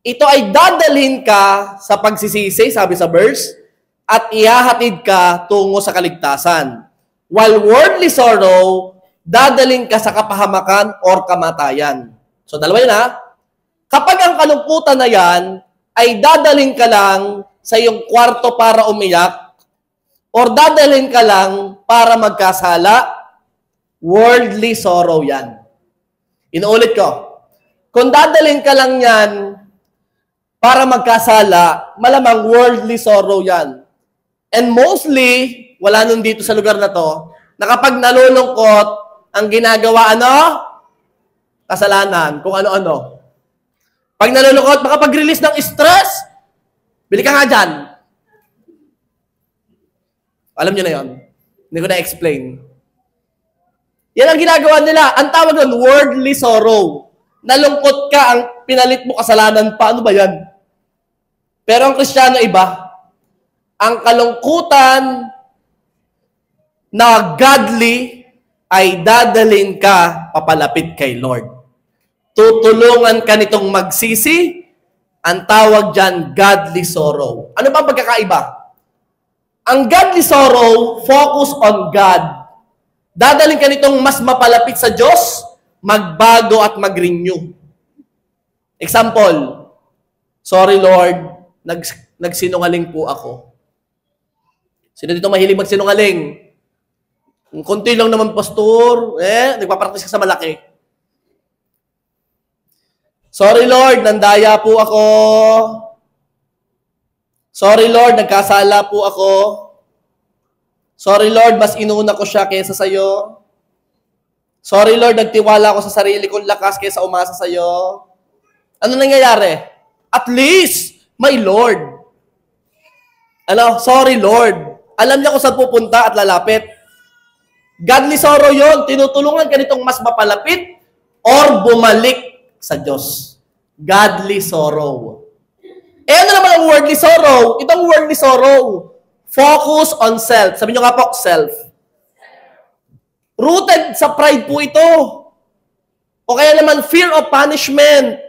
ito ay dadalhin ka sa pagsisisi, sabi sa verse, at ihahatid ka tungo sa kaligtasan. While worldly sorrow, dadalhin ka sa kapahamakan or kamatayan. So, dalawa yun ha. Kapag ang kalungkutan na yan ay dadalhin ka lang sa iyong kwarto para umiyak or dadalhin ka lang para magkasala, worldly sorrow yan. Inuulit ko. Kung dadalhin ka lang yan para magkasala, malamang worldly sorrow yan. And mostly, wala nun dito sa lugar na to, na kapag nalulungkot, ang ginagawa ano? Kasalanan. Kung ano-ano. Pag nalulungkot, makapag-release ng stress, bili ka nga dyan. Alam nyo na yun. Hindi ko na-explain. Yan ang ginagawa nila. Ang tawag nun, worldly sorrow. Nalungkot ka, ang pinalit mo kasalanan pa. Ano ba yan? Pero ang Kristiyano iba. Ang kalungkutan na godly ay dadalhin ka papalapit kay Lord. Tutulungan ka nitong magsisi. Ang tawag dyan, godly sorrow. Ano ba ang pagkakaiba? Ang godly sorrow, focus on God. Dadalhin ka nitong mas mapalapit sa Diyos, magbago at mag-renew. Example, sorry Lord, nagsinungaling po ako. Sino dito mahilig magsinungaling? Kunti lang naman, pastor. Nagpapractice ka sa malaki. Sorry Lord, nandaya po ako. Sorry Lord, nagkasala po ako. Sorry Lord, mas inuna ko siya kaysa sa'yo. Sorry Lord, nagtiwala ako sa sarili kong lakas kaysa umasa sa'yo. Ano nangyayari? At least, my Lord. Sorry Lord. Alam niya kung saan pupunta at lalapit. Godly sorrow yon, tinutulungan ka nitong mas mapalapit or bumalik sa Diyos. Godly sorrow. Ano naman ang worldly sorrow? Itong worldly sorrow, focus on self. Sabi nyo nga po, self. Rooted sa pride po ito. O kaya naman fear of punishment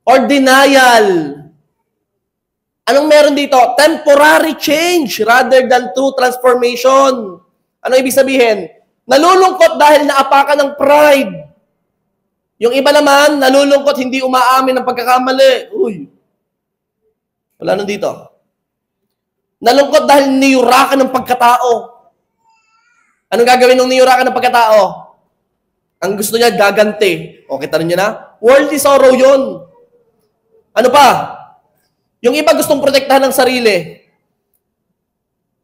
or denial. Anong meron dito? Temporary change rather than true transformation. Ano ibig sabihin? Nalulungkot dahil naapakan ng pride. Yung iba naman, nalulungkot, hindi umaamin ng pagkakamali. Uy, wala nun dito. Nalungkot dahil niyurakan ng pagkatao. Anong gagawin ng niyurakan ng pagkatao? Ang gusto niya, gaganti. O, kita rin niyo na? Worldly sorrow yun. Ano pa? Yung iba gustong protektahan ng sarili.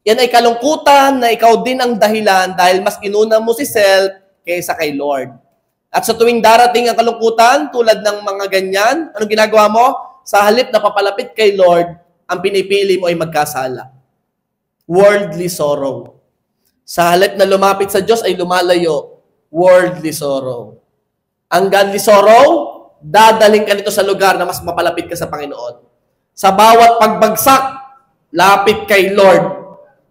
Yan ay kalungkutan na ikaw din ang dahilan dahil mas inuna mo si self kaysa kay Lord. At sa tuwing darating ang kalungkutan, tulad ng mga ganyan, anong ginagawa mo? Sa halip na papalapit kay Lord, ang pinipili mo ay magkasala. Worldly sorrow. Sa halip na lumapit sa Diyos ay lumalayo. Worldly sorrow. Ang godly sorrow, dadaling ka nito sa lugar na mas mapalapit ka sa Panginoon. Sa bawat pagbagsak, lapit kay Lord.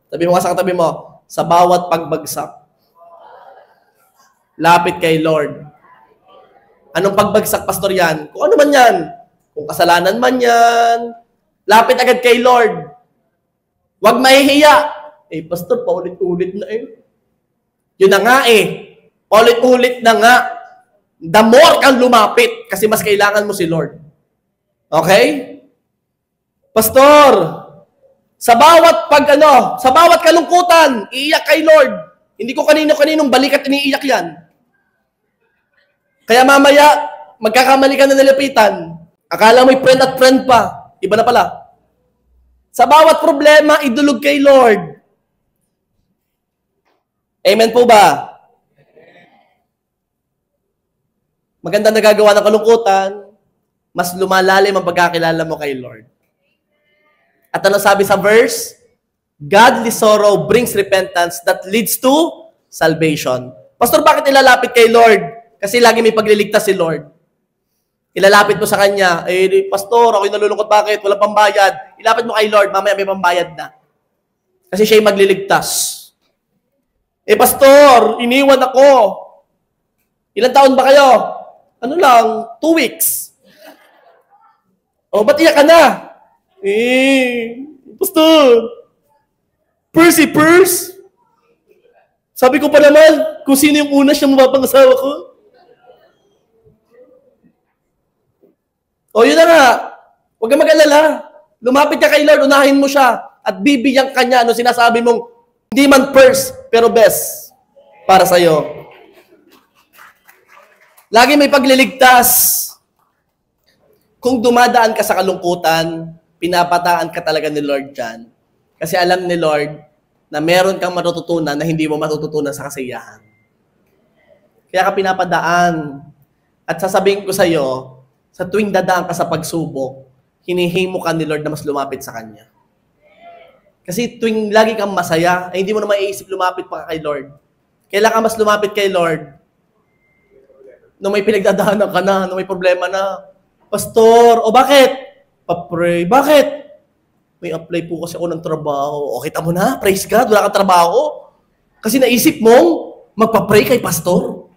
Sabi mo nga sa katabi mo, sa bawat pagbagsak, lapit kay Lord. Anong pagbagsak, pastor, yan? Kung ano man yan. Kung kasalanan man yan, lapit agad kay Lord. Huwag mahihiya. Pastor, paulit-ulit na Yun na nga Paulit-ulit na nga. The more kang lumapit, kasi mas kailangan mo si Lord. Okay? Pastor, sa bawat sa bawat kalungkutan, iiyak kay Lord. Hindi ko kanino-kaninong balikat iniiyak yan. Kaya mamaya, magkakamali ka na nilapitan. Akala mo'y friend at friend pa. Iba na pala. Sa bawat problema, idulog kay Lord. Amen po ba? Maganda nagagawa ng kalungkutan, mas lumalalim ang pagkakilala mo kay Lord. At ano sabi sa verse? Godly sorrow brings repentance that leads to salvation. Pastor, bakit ilalapit kay Lord? Kasi lagi may pagliligtas si Lord. Ilalapit mo sa Kanya, Pastor, ako'y nalulungkot, bakit? Walang pambayad. Ilapit mo kay Lord, mamaya may pambayad na. Kasi siya'y magliligtas. Pastor, iniwan ako. Ilang taon ba kayo? Ano lang, 2 weeks. Ba't iyak ka na? Pastor, Percy, sabi ko pa naman, kung sino yung una siyang mapapangasawa ko. O yun na nga, huwag kang mag-alala. Lumapit ka kay Lord, unahin mo siya, at bibigyan ka niya, sinasabi mong, hindi man first, pero best para sa'yo. Lagi may pagliligtas. Kung dumadaan ka sa kalungkutan, pinapataan ka talaga ni Lord dyan. Kasi alam ni Lord na meron kang matututunan na hindi mo matututunan sa kasiyahan. Kaya ka pinapadaan. At sasabihin ko sa iyo, sa tuwing dadaan ka sa pagsubok, hinihimo ka ni Lord na mas lumapit sa Kanya. Kasi tuwing lagi kang masaya, ay hindi mo na maiisip lumapit pa kay Lord. Kailan ka mas lumapit kay Lord? Nung may pinagdadaanan ka na, nung may problema na, Pastor, o bakit? Pa-pray. Bakit? May apply po kasi ako ng trabaho. O kita mo na, praise God, wala kang trabaho. Kasi naisip mong magpa-pray kay Pastor.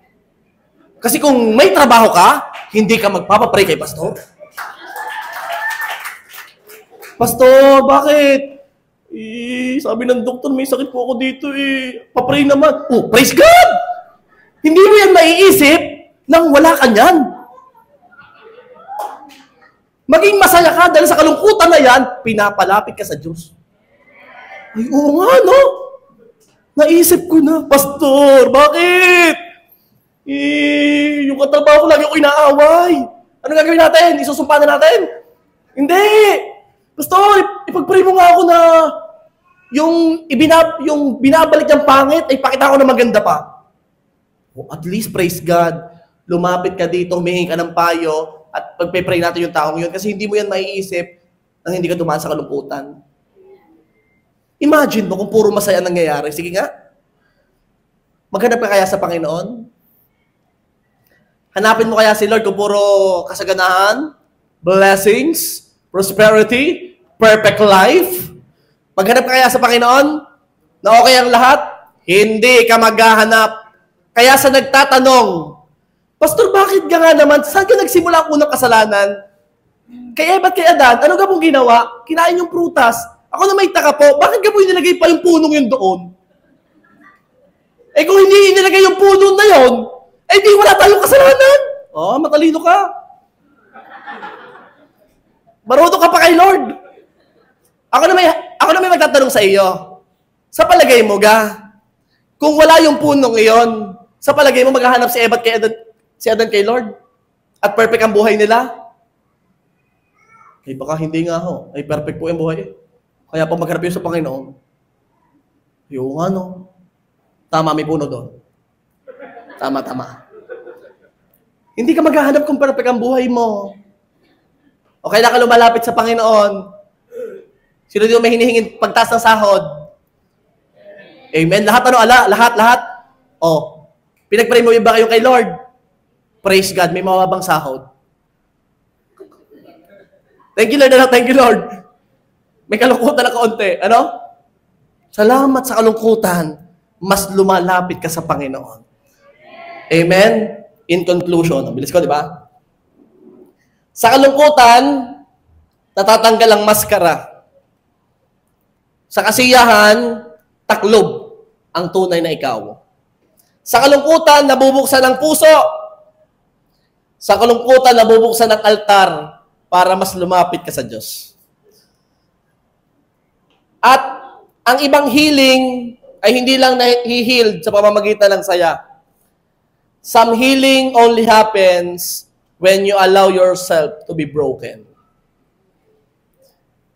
Kasi kung may trabaho ka, hindi ka magpapa-pray kay Pastor. Pastor, bakit? Sabi ng doktor, may sakit po ako dito Pa-pray naman. Oh, praise God! Hindi mo yan maiisip nang wala ka niyan. Maging masaya ka dahil sa kalungkutan na yan, pinapalapit ka sa Diyos. Ay, oo nga, no? Naisip ko na, Pastor, bakit? Yung katrabaho ko lagi ako inaaway. Ano gagawin natin? Isusumpa na natin? Hindi! Pastor, ipag-pray mo nga ako na yung binabalik ng pangit, ay pakita ko na maganda pa. Oh, at least, praise God, lumapit ka dito, humingi ka ng payo, at pagpe-pray natin yung taong yun kasi hindi mo yan maiisip nang hindi ka dumaan sa kalungkutan. Imagine mo kung puro masaya nangyayari. Sige nga. Maghanap ka kaya sa Panginoon? Hanapin mo kaya si Lord kung puro kasaganahan, blessings, prosperity, perfect life? Maghanap ka kaya sa Panginoon na okay ang lahat? Hindi ka maghahanap. Kaya sa nagtatanong, Pastor, bakit ka nga naman? Saan ka nagsimula ang unang kasalanan? Kay Eva at kay Adan, ano ka pong ginawa? Kinain yung prutas. Ako na may taka po, bakit ka po inilagay pa yung punong yun doon? Eh kung hindi inilagay yung puno na yun, eh di wala tayong kasalanan. Oh, matalino ka. Marunong ka pa kay Lord. Ako na may magtatanong sa iyo. Sa palagay mo ga, kung wala yung punong iyon, sa palagay mo maghahanap si Eva at kay Adan, si Adan kay Lord? At perfect ang buhay nila? Eh baka hindi nga ho. Ay perfect po yung buhay. Kaya pag magharap yun sa Panginoon, yung ano, tama may puno doon. Tama. Hindi ka maghahanap kung perfect ang buhay mo. O kailan ka lumalapit sa Panginoon, sino dito may hinihingin pagtaas ng sahod? Amen. Lahat lahat. O, pinag-pray mo yung ba kayo kay Lord? Praise God, may mababang sahod. Thank you, Lord. Thank you, Lord. May kalungkutan na kaunti. Ano? Salamat sa kalungkutan, mas lumalapit ka sa Panginoon. Amen? In conclusion, ang bilis ko, di ba? Sa kalungkutan, natatanggal ang maskara. Sa kasiyahan, taklob ang tunay na ikaw. Sa kalungkutan, nabubuksan ang puso. Sa kalungkutan, nabubuksan ang altar para mas lumapit ka sa Diyos. At ang ibang healing ay hindi lang nahi-healed sa pamamagitan ng saya. Some healing only happens when you allow yourself to be broken.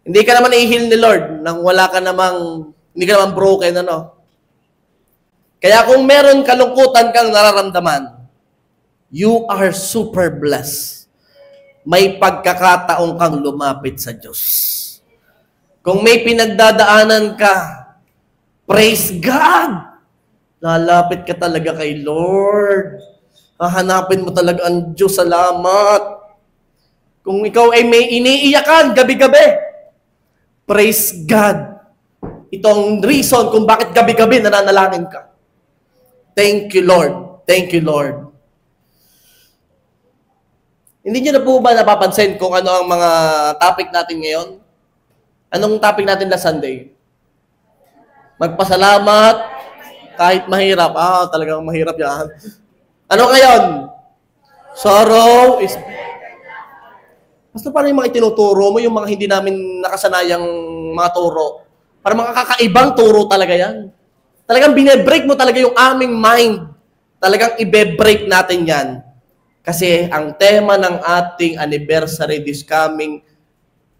Hindi ka naman i-heal ni Lord nang hindi ka naman broken, ano? Kaya kung meron kalungkutan kang nararamdaman, you are super blessed. May pagkakataon kang lumapit sa Diyos. Kung may pinagdadaanan ka, praise God! Lalapit ka talaga kay Lord. Hahanapin mo talaga ang Diyos. Salamat. Kung ikaw ay may iniiyakan gabi-gabi, praise God. Ito ang reason kung bakit gabi-gabi nananalangin ka. Thank you, Lord. Thank you, Lord. Hindi niyo na po ba napapansin kung ano ang mga topic natin ngayon? Anong topic natin last Sunday? Magpasalamat kahit mahirap. Talagang mahirap yan. Ano ngayon? Sorrow is... Pastor, paano yung mga itinuturo mo, yung mga hindi namin nakasanayang mga turo? Para mga kakaibang turo talaga yan. Talagang binebreak mo talaga yung aming mind. Talagang ibe-break natin yan. Kasi ang tema ng ating anniversary this coming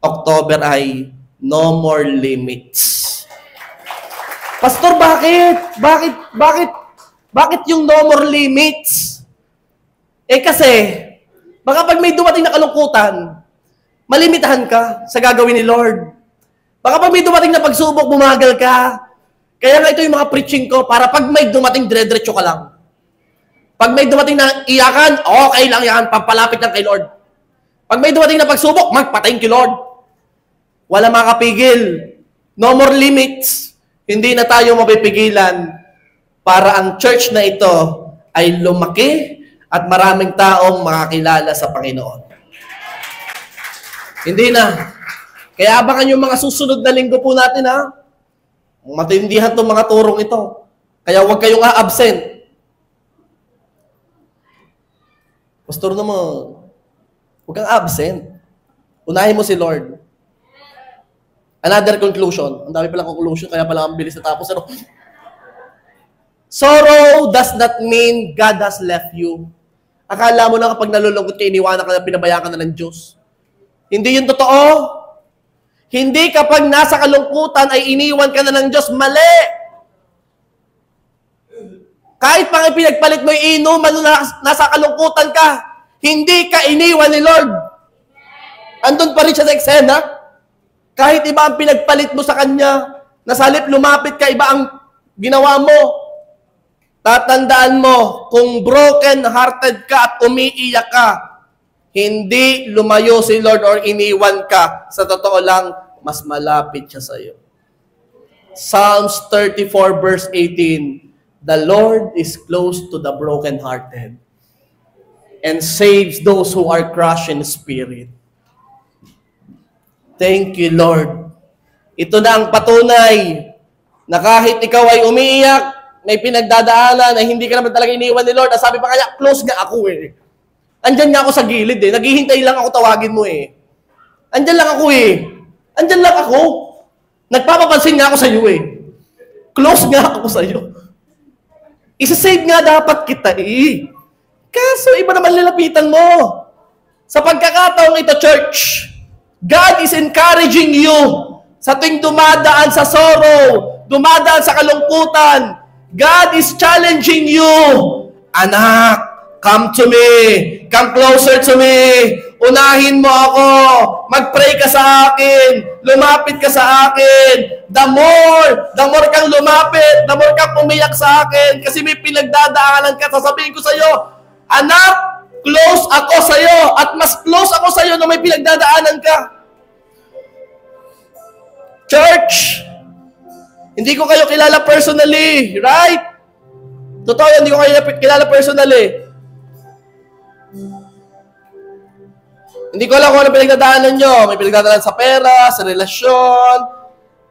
October ay No More Limits. Pastor, bakit? Bakit yung no more limits? Kasi, baka pag may dumating na kalungkutan, malimitahan ka sa gagawin ni Lord. Baka pag may dumating na pagsubok, bumagal ka. Kaya nga ito yung mga preaching ko, para pag may dumating, dire-diretso ka lang. Pag may dumating na iyakan, okay lang yan, pampalapit lang kay Lord. Pag may dumating na pagsubok, magpatayin kay Lord. Wala makapigil. No more limits. Hindi na tayo mapipigilan para ang church na ito ay lumaki at maraming taong makakilala sa Panginoon. Hindi na. Kaya abangan yung mga susunod na linggo po natin, ha? Matindihan itong mga turong ito. Kaya huwag kayong a-absent. Pastor naman, huwag kang absent. Unahin mo si Lord. Another conclusion. Ang dami palang conclusion, kaya pala ang bilis na tapos. Sorrow does not mean God has left you. Akala mo na kapag nalulungkot ka, iniwanan ka na, pinabayaan ka na ng Diyos. Hindi yun totoo. Hindi kapag nasa kalungkutan ay iniwan ka na ng Diyos. Mali! Kahit pang pinagpalit mo yung inuman na nasa kalungkutan ka, hindi ka iniwan ni Lord. Andun pa rin siya sa eksena. Kahit iba ang pinagpalit mo sa Kanya, nasalip lumapit ka, iba ang ginawa mo. Tatandaan mo, kung broken-hearted ka at umiiyak ka, hindi lumayo si Lord or iniwan ka. Sa totoo lang, mas malapit siya sa iyo. Psalms 34 verse 18, the Lord is close to the broken-hearted and saves those who are crushed in spirit. Thank you, Lord. Ito na ang patunay na kahit ikaw ay umiiyak, may pinagdadaanan na hindi ka naman talaga iniwan ni Lord. Sabi pa kanya, close nga ako eh. Andyan nga ako sa gilid eh. Naghihintay lang ako tawagin mo eh. Andyan lang ako eh. Andyan lang ako. Nagpapapansin nga ako sa iyo eh. Close nga ako sa iyo. Isa-save nga dapat kita eh. Kaso iba naman lalapitan mo. Sa pagkakataong ito, church, God is encouraging you sa tuwing dumadaan sa sorrow, dumadaan sa kalungkutan. God is challenging you. Anak, come to me. Come closer to me. Unahin mo ako. Mag-pray ka sa akin. Lumapit ka sa akin. The more kang lumapit, the more kang umiyak sa akin kasi may pinagdadaanan ka. Sasabihin ko sa iyo, anak, close ako sa iyo at mas close ako sa iyo na may pinagdadaanan ka. Church, hindi ko kayo kilala personally, right? Totoo, hindi ko kayo kilala personally. Hindi ko alam kung ano pinagdadaanan nyo. May pinagdadaanan sa pera, sa relasyon,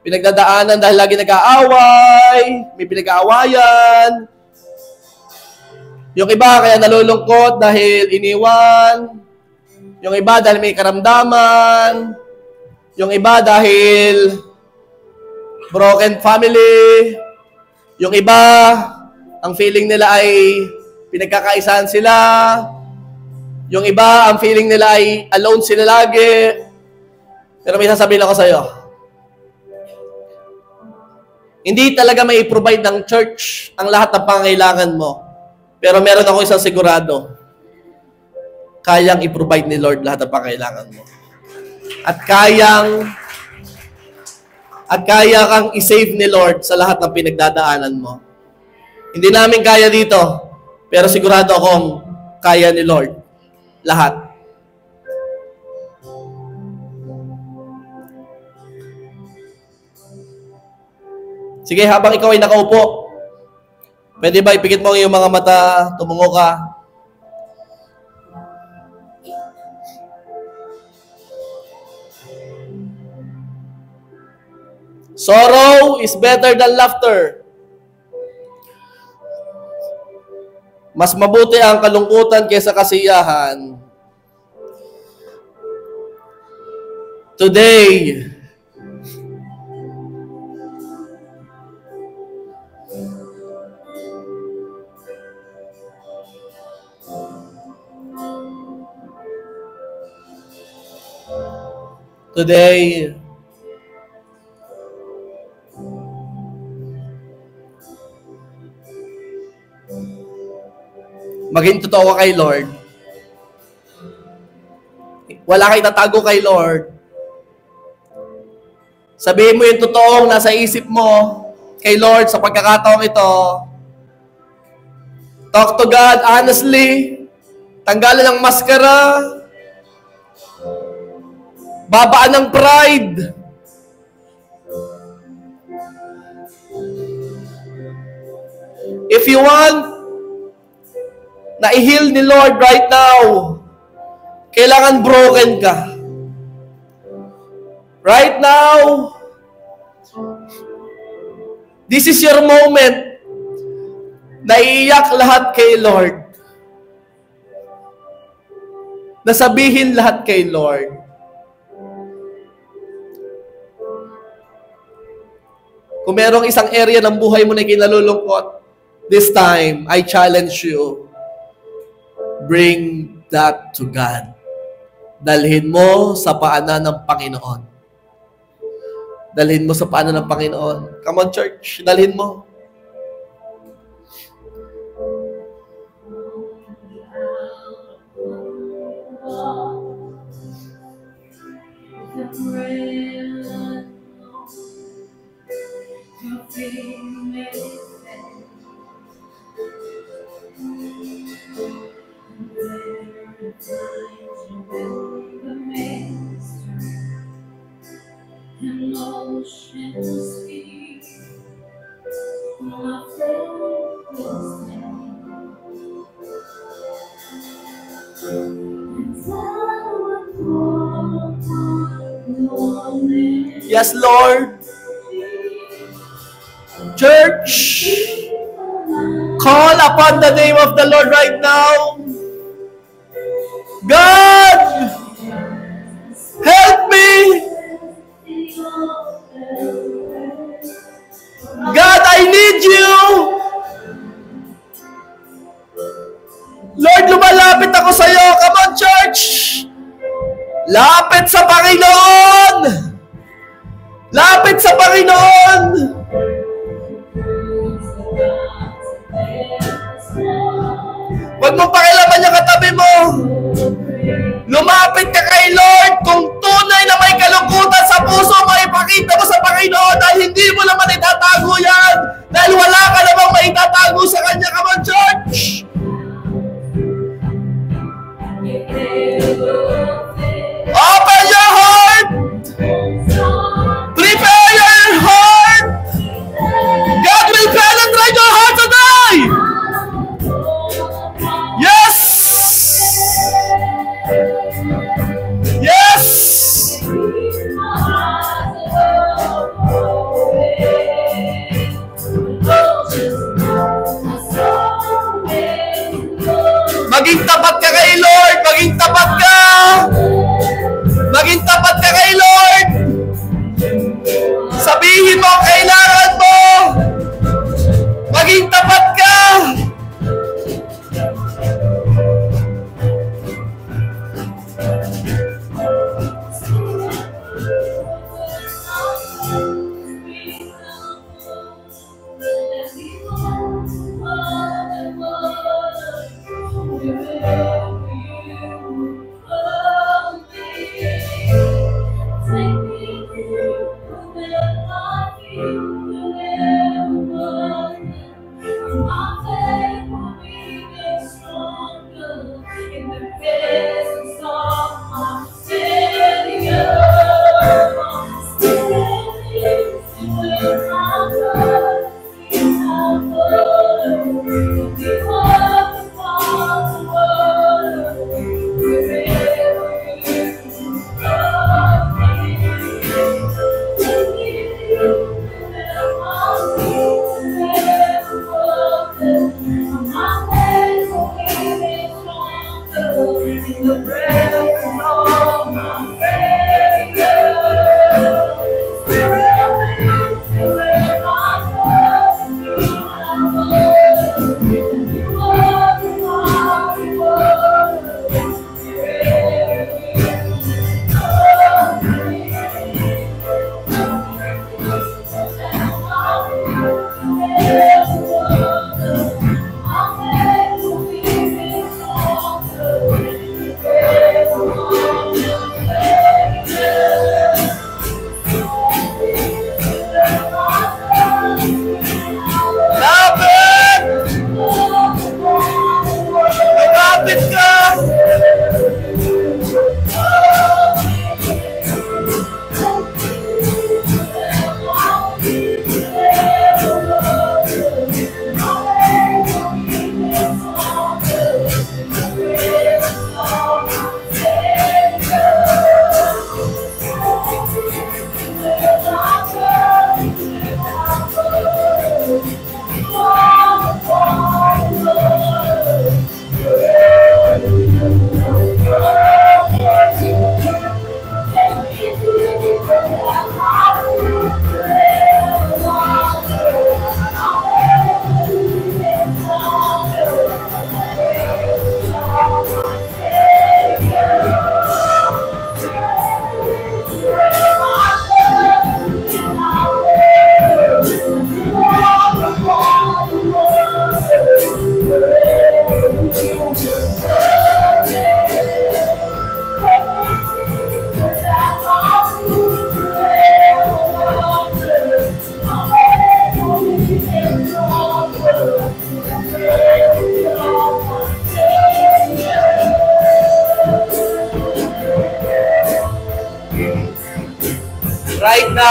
pinagdadaanan dahil lagi nag-aaway, may pinag-aawayan. Yung iba kaya nalulungkot dahil iniwan. Yung iba dahil may karamdaman. Yung iba dahil broken family. Yung iba, ang feeling nila ay pinagkakaisahan sila. Yung iba, ang feeling nila ay alone sila lagi. Pero may sasabihin ako sa iyo. Hindi talaga may provide ng church ang lahat ng pangangailangan mo. Pero meron ako isang sigurado. Kayang i-provide ni Lord lahat ng pangangailangan mo. At kaya kang i-save ni Lord sa lahat ng pinagdadaanan mo. Hindi namin kaya dito, pero sigurado akong kaya ni Lord lahat. Sige, habang ikaw ay nakaupo, pwede ba ipikit mo ang iyong mga mata, tumungo ka. Sorrow is better than laughter. Mas mabuti ang kalungkutan kaysa kasiyahan. Today, maging totoo ka kay Lord. Wala kang itatago kay Lord. Sabihin mo yung totoong nasa isip mo kay Lord sa pagkakataong ito. Talk to God honestly. Tanggalan ng maskara. Babaan ng pride. If you want na i-heal ni Lord right now, kailangan broken ka. Right now, this is your moment na iiyak lahat kay Lord. Nasabihin lahat kay Lord. Kung merong isang area ng buhay mo na kinalulungkot, this time, I challenge you, bring that to God. Dalhin mo sa paanan ng Panginoon. Dalhin mo sa paanan ng Panginoon. Come on, church. Dalhin mo. Yes, Lord. Church, call upon the name of the Lord right now. God, help me. God, I need you. Lord, lumalapit ako sa iyo. Come on, church. Lapit sa Panginoon. Lapit sa Panginoon. Huwag mong pakilaman yung katabi mo. Lumapit ka kay Lord. Kung tunay na may kalungkutan sa puso, maipakita mo sa Panginoon dahil hindi mo naman itatago yan. Dahil wala ka namang maitatago sa Kanya. Come on, church! Open your heart! Prepare your heart! God will penetrate your heart today! Yes! Yes!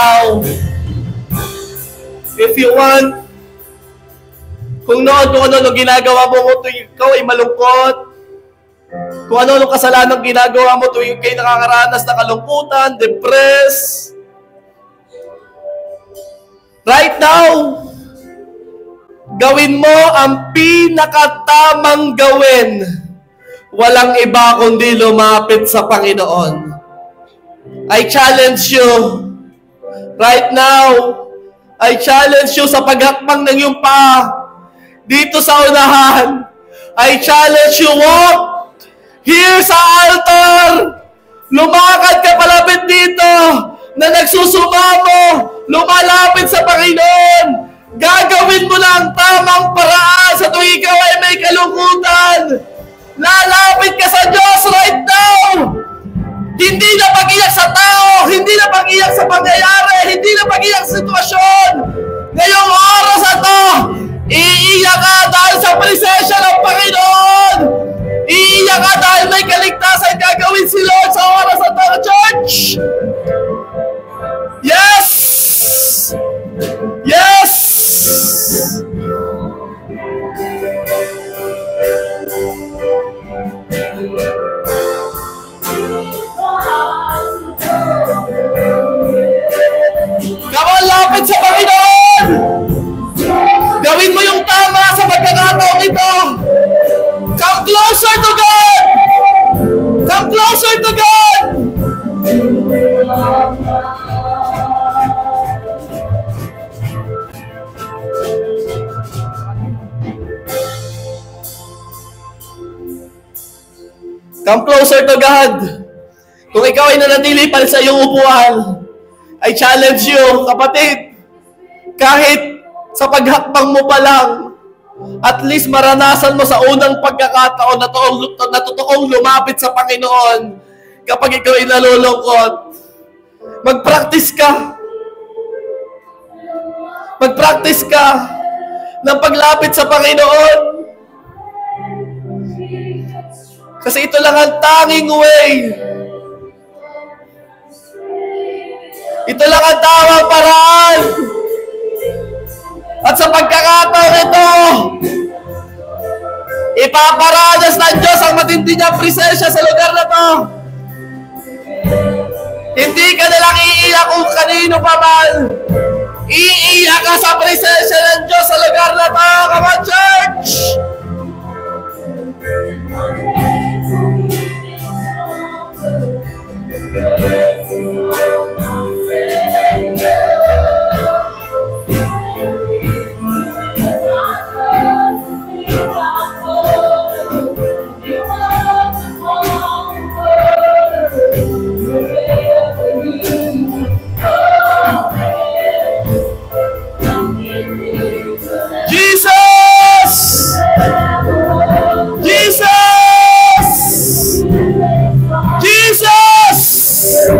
now. If you want, kung ano ginagawa mo tuwing ikaw ay malungkot, kung ano kasalanan ginagawa mo tuwing kayo nakakaranas ng kalungkutan, depressed, right now, gawin mo ang pinakatamang gawin. Walang iba kundi lumapit sa Panginoon. I challenge you, right now, I challenge you sa paghakbang ng iyong paa, dito sa unahan. I challenge you, walk here sa altar. Lumakad ka palapit dito na nagsusumamo, lumalapit sa Panginoon. Gagawin mo lang tamang paraan sa tuwing ikaw ay may kalungkutan. Lalapit ka sa Diyos right now. Hindi na pag-iyak sa tao, hindi na pag-iyak sa pangyayari, hindi na pag-iyak sa sitwasyon. Ngayong oras na to, iiyak ka dahil sa presensya ng Panginoon. Iiyak ka dahil may kaligtasan gagawin si Lord sa oras na to, church. Yes! Yes! Come, lapit sa Panginoon! Gawin mo yung tama sa pagkakataong ito! Come closer to God! Come closer to God! Come closer to God! Kung ikaw ay nanatili pa sa iyong upuan, I challenge you, kapatid, kahit sa paghakbang mo pa lang, at least maranasan mo sa unang pagkakataon na totoong lumapit sa Panginoon kapag ikaw ay nalulungkot. Mag-practice ka. Mag-practice ka ng paglapit sa Panginoon. Kasi ito lang ang tanging way. Ito lang ang tamang paraan. At sa pagkakataon ito, ipaparanas ng Diyos ang matindi niyang presensya sa lugar na to. Hindi ka nalang iiyak kung kanino pa man. Iiyak ka sa presensya ng Diyos sa lugar na to. Come on, church! Jesus!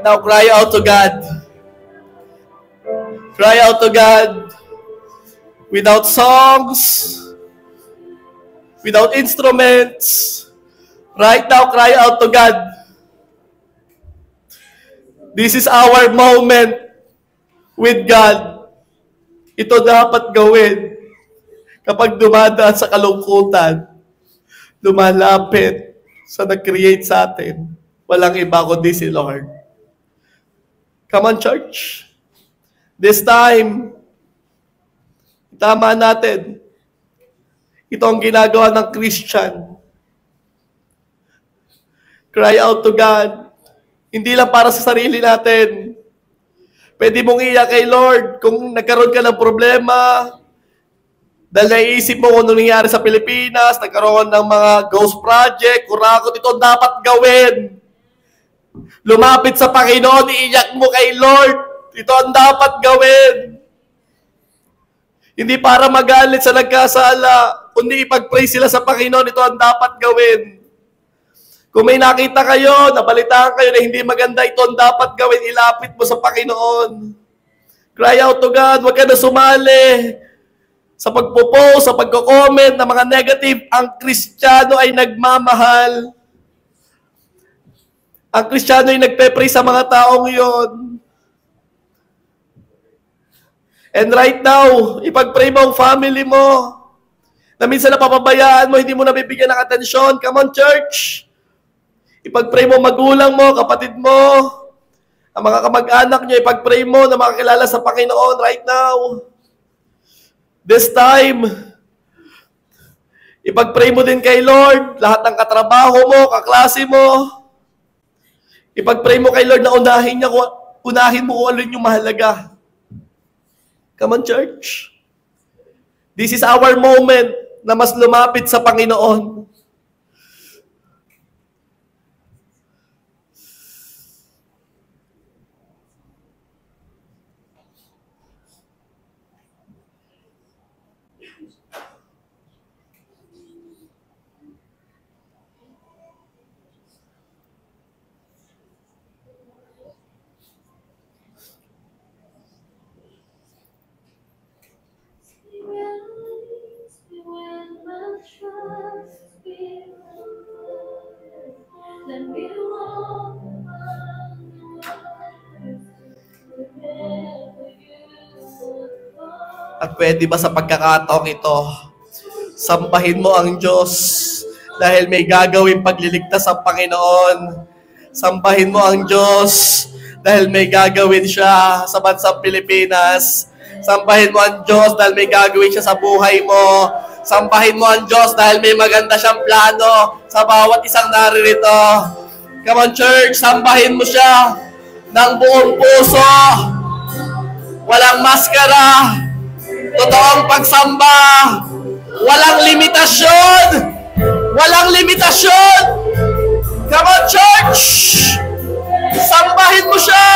now, cry out to God. Cry out to God. Without songs, without instruments. Right now, cry out to God. This is our moment with God. Ito dapat gawin kapag dumadaan sa kalungkutan, lumalapit sa nag-create sa atin. Walang iba kundi si Lord. Come on, church. This time, tama natin. Ito ang ginagawa ng Christian. Cry out to God. Hindi lang para sa sarili natin. Pwede mong iyak kay Lord kung nagkaroon ka ng problema. Dahil naiisip mo kung ano nangyari sa Pilipinas, nagkaroon ng mga ghost project, kurakot, ito dapat gawin. Lumapit sa Panginoon, iiyak mo kay Lord. Ito ang dapat gawin. Hindi para magalit sa nagkasala, kundi ipag-pray sila sa Panginoon, ito ang dapat gawin. Kung may nakita kayo, nabalitaan kayo na hindi maganda, ito ang dapat gawin, ilapit mo sa Panginoon. Cry out to God, huwag ka na sumali sa pagpo-post, sa pagko-comment na mga negative. Ang Kristiyano ay nagmamahal. Ang Kristiyano ay nagpe-pray sa mga taong yon. And right now, ipag-pray mo ang family mo na minsan napapabayaan mo, hindi mo nabibigyan ng atensyon. Come on, church. Ipag-pray mo magulang mo, kapatid mo, ang mga kamag-anak nyo, ipag-pray mo na makakilala sa Panginoon right now. This time, ipag-pray mo din kay Lord, lahat ng katrabaho mo, kaklase mo. Ipag-pray mo kay Lord na unahin mo kung alin yung mahalaga. Come on, church. This is our moment na mas lumapit sa Panginoon. At pwede ba sa pagkakataong ito, sambahin mo ang Diyos dahil may gagawing pagliligtas ang Panginoon. Sambahin mo ang Diyos dahil may gagawin siya sa bansang Pilipinas. Sambahin mo ang Diyos dahil may gagawin siya sa buhay mo. Sambahin mo ang Diyos dahil may maganda siyang plano sa bawat isang naririto. Come on, church, sambahin mo siya ng buong puso. Walang maskara. Totoong pagsamba. Walang limitasyon. Walang limitasyon. Come on, church. Sambahin mo siya.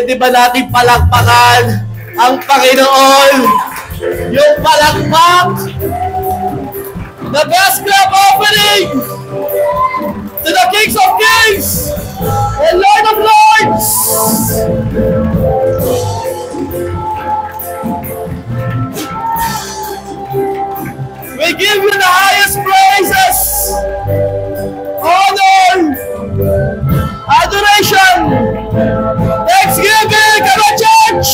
Pwede ba natin palakpakan ang Panginoon? Yung palakpak! The best clap opening to the Kings of Kings and Lord of Lords! We give you the highest praises, honor, adoration, thanksgiving, come on, church!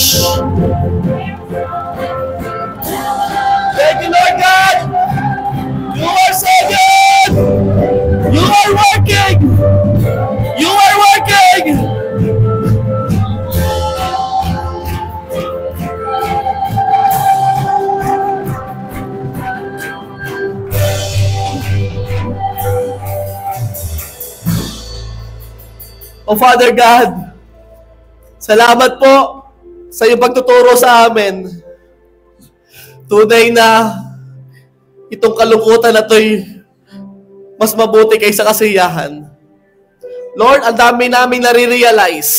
Thank you, Lord God! You are so good! You are working! You are working! Oh Father God, salamat po sa iyong pagtuturo sa amin. Tunay na itong kalungkutan na ito'y mas mabuti kaysa kasiyahan. Lord, ang dami naming nare-realize.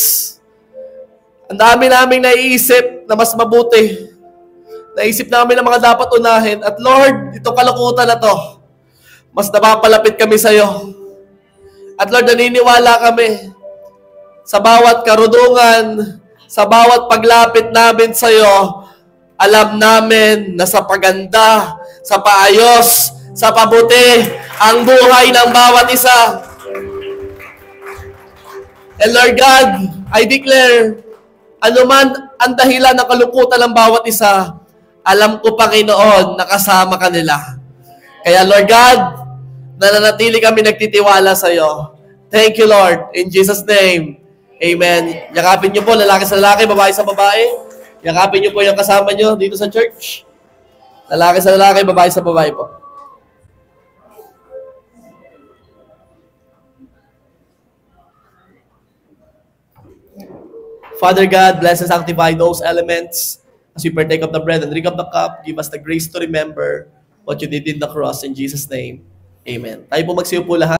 Ang dami naming naiisip na mas mabuti. Naisip namin ang mga dapat unahin. At Lord, itong kalungkutan na to, mas napapalapit kami sa iyo. At Lord, naniniwala kami sa bawat karunungan, sa bawat paglapit namin sa iyo, alam namin na sa paganda, sa paayos, sa pabuti, ang buhay ng bawat isa. And Lord God, I declare, anuman ang dahilan ng kalungkutan ng bawat isa, alam ko, Panginoon, nakasama ka nila. Kaya Lord God, nananatili kami nagtitiwala sa iyo. Thank you, Lord. In Jesus' name, amen. Yakapin niyo po, lalaki sa lalaki, babae sa babae. Yakapin niyo po yung kasama niyo dito sa church. Lalaki sa lalaki, babae sa babae po. Father God, bless and sanctify those elements as we partake of the bread and drink of the cup. Give us the grace to remember what you did in the cross. In Jesus' name, amen. Tayo po magsiyo po lahat.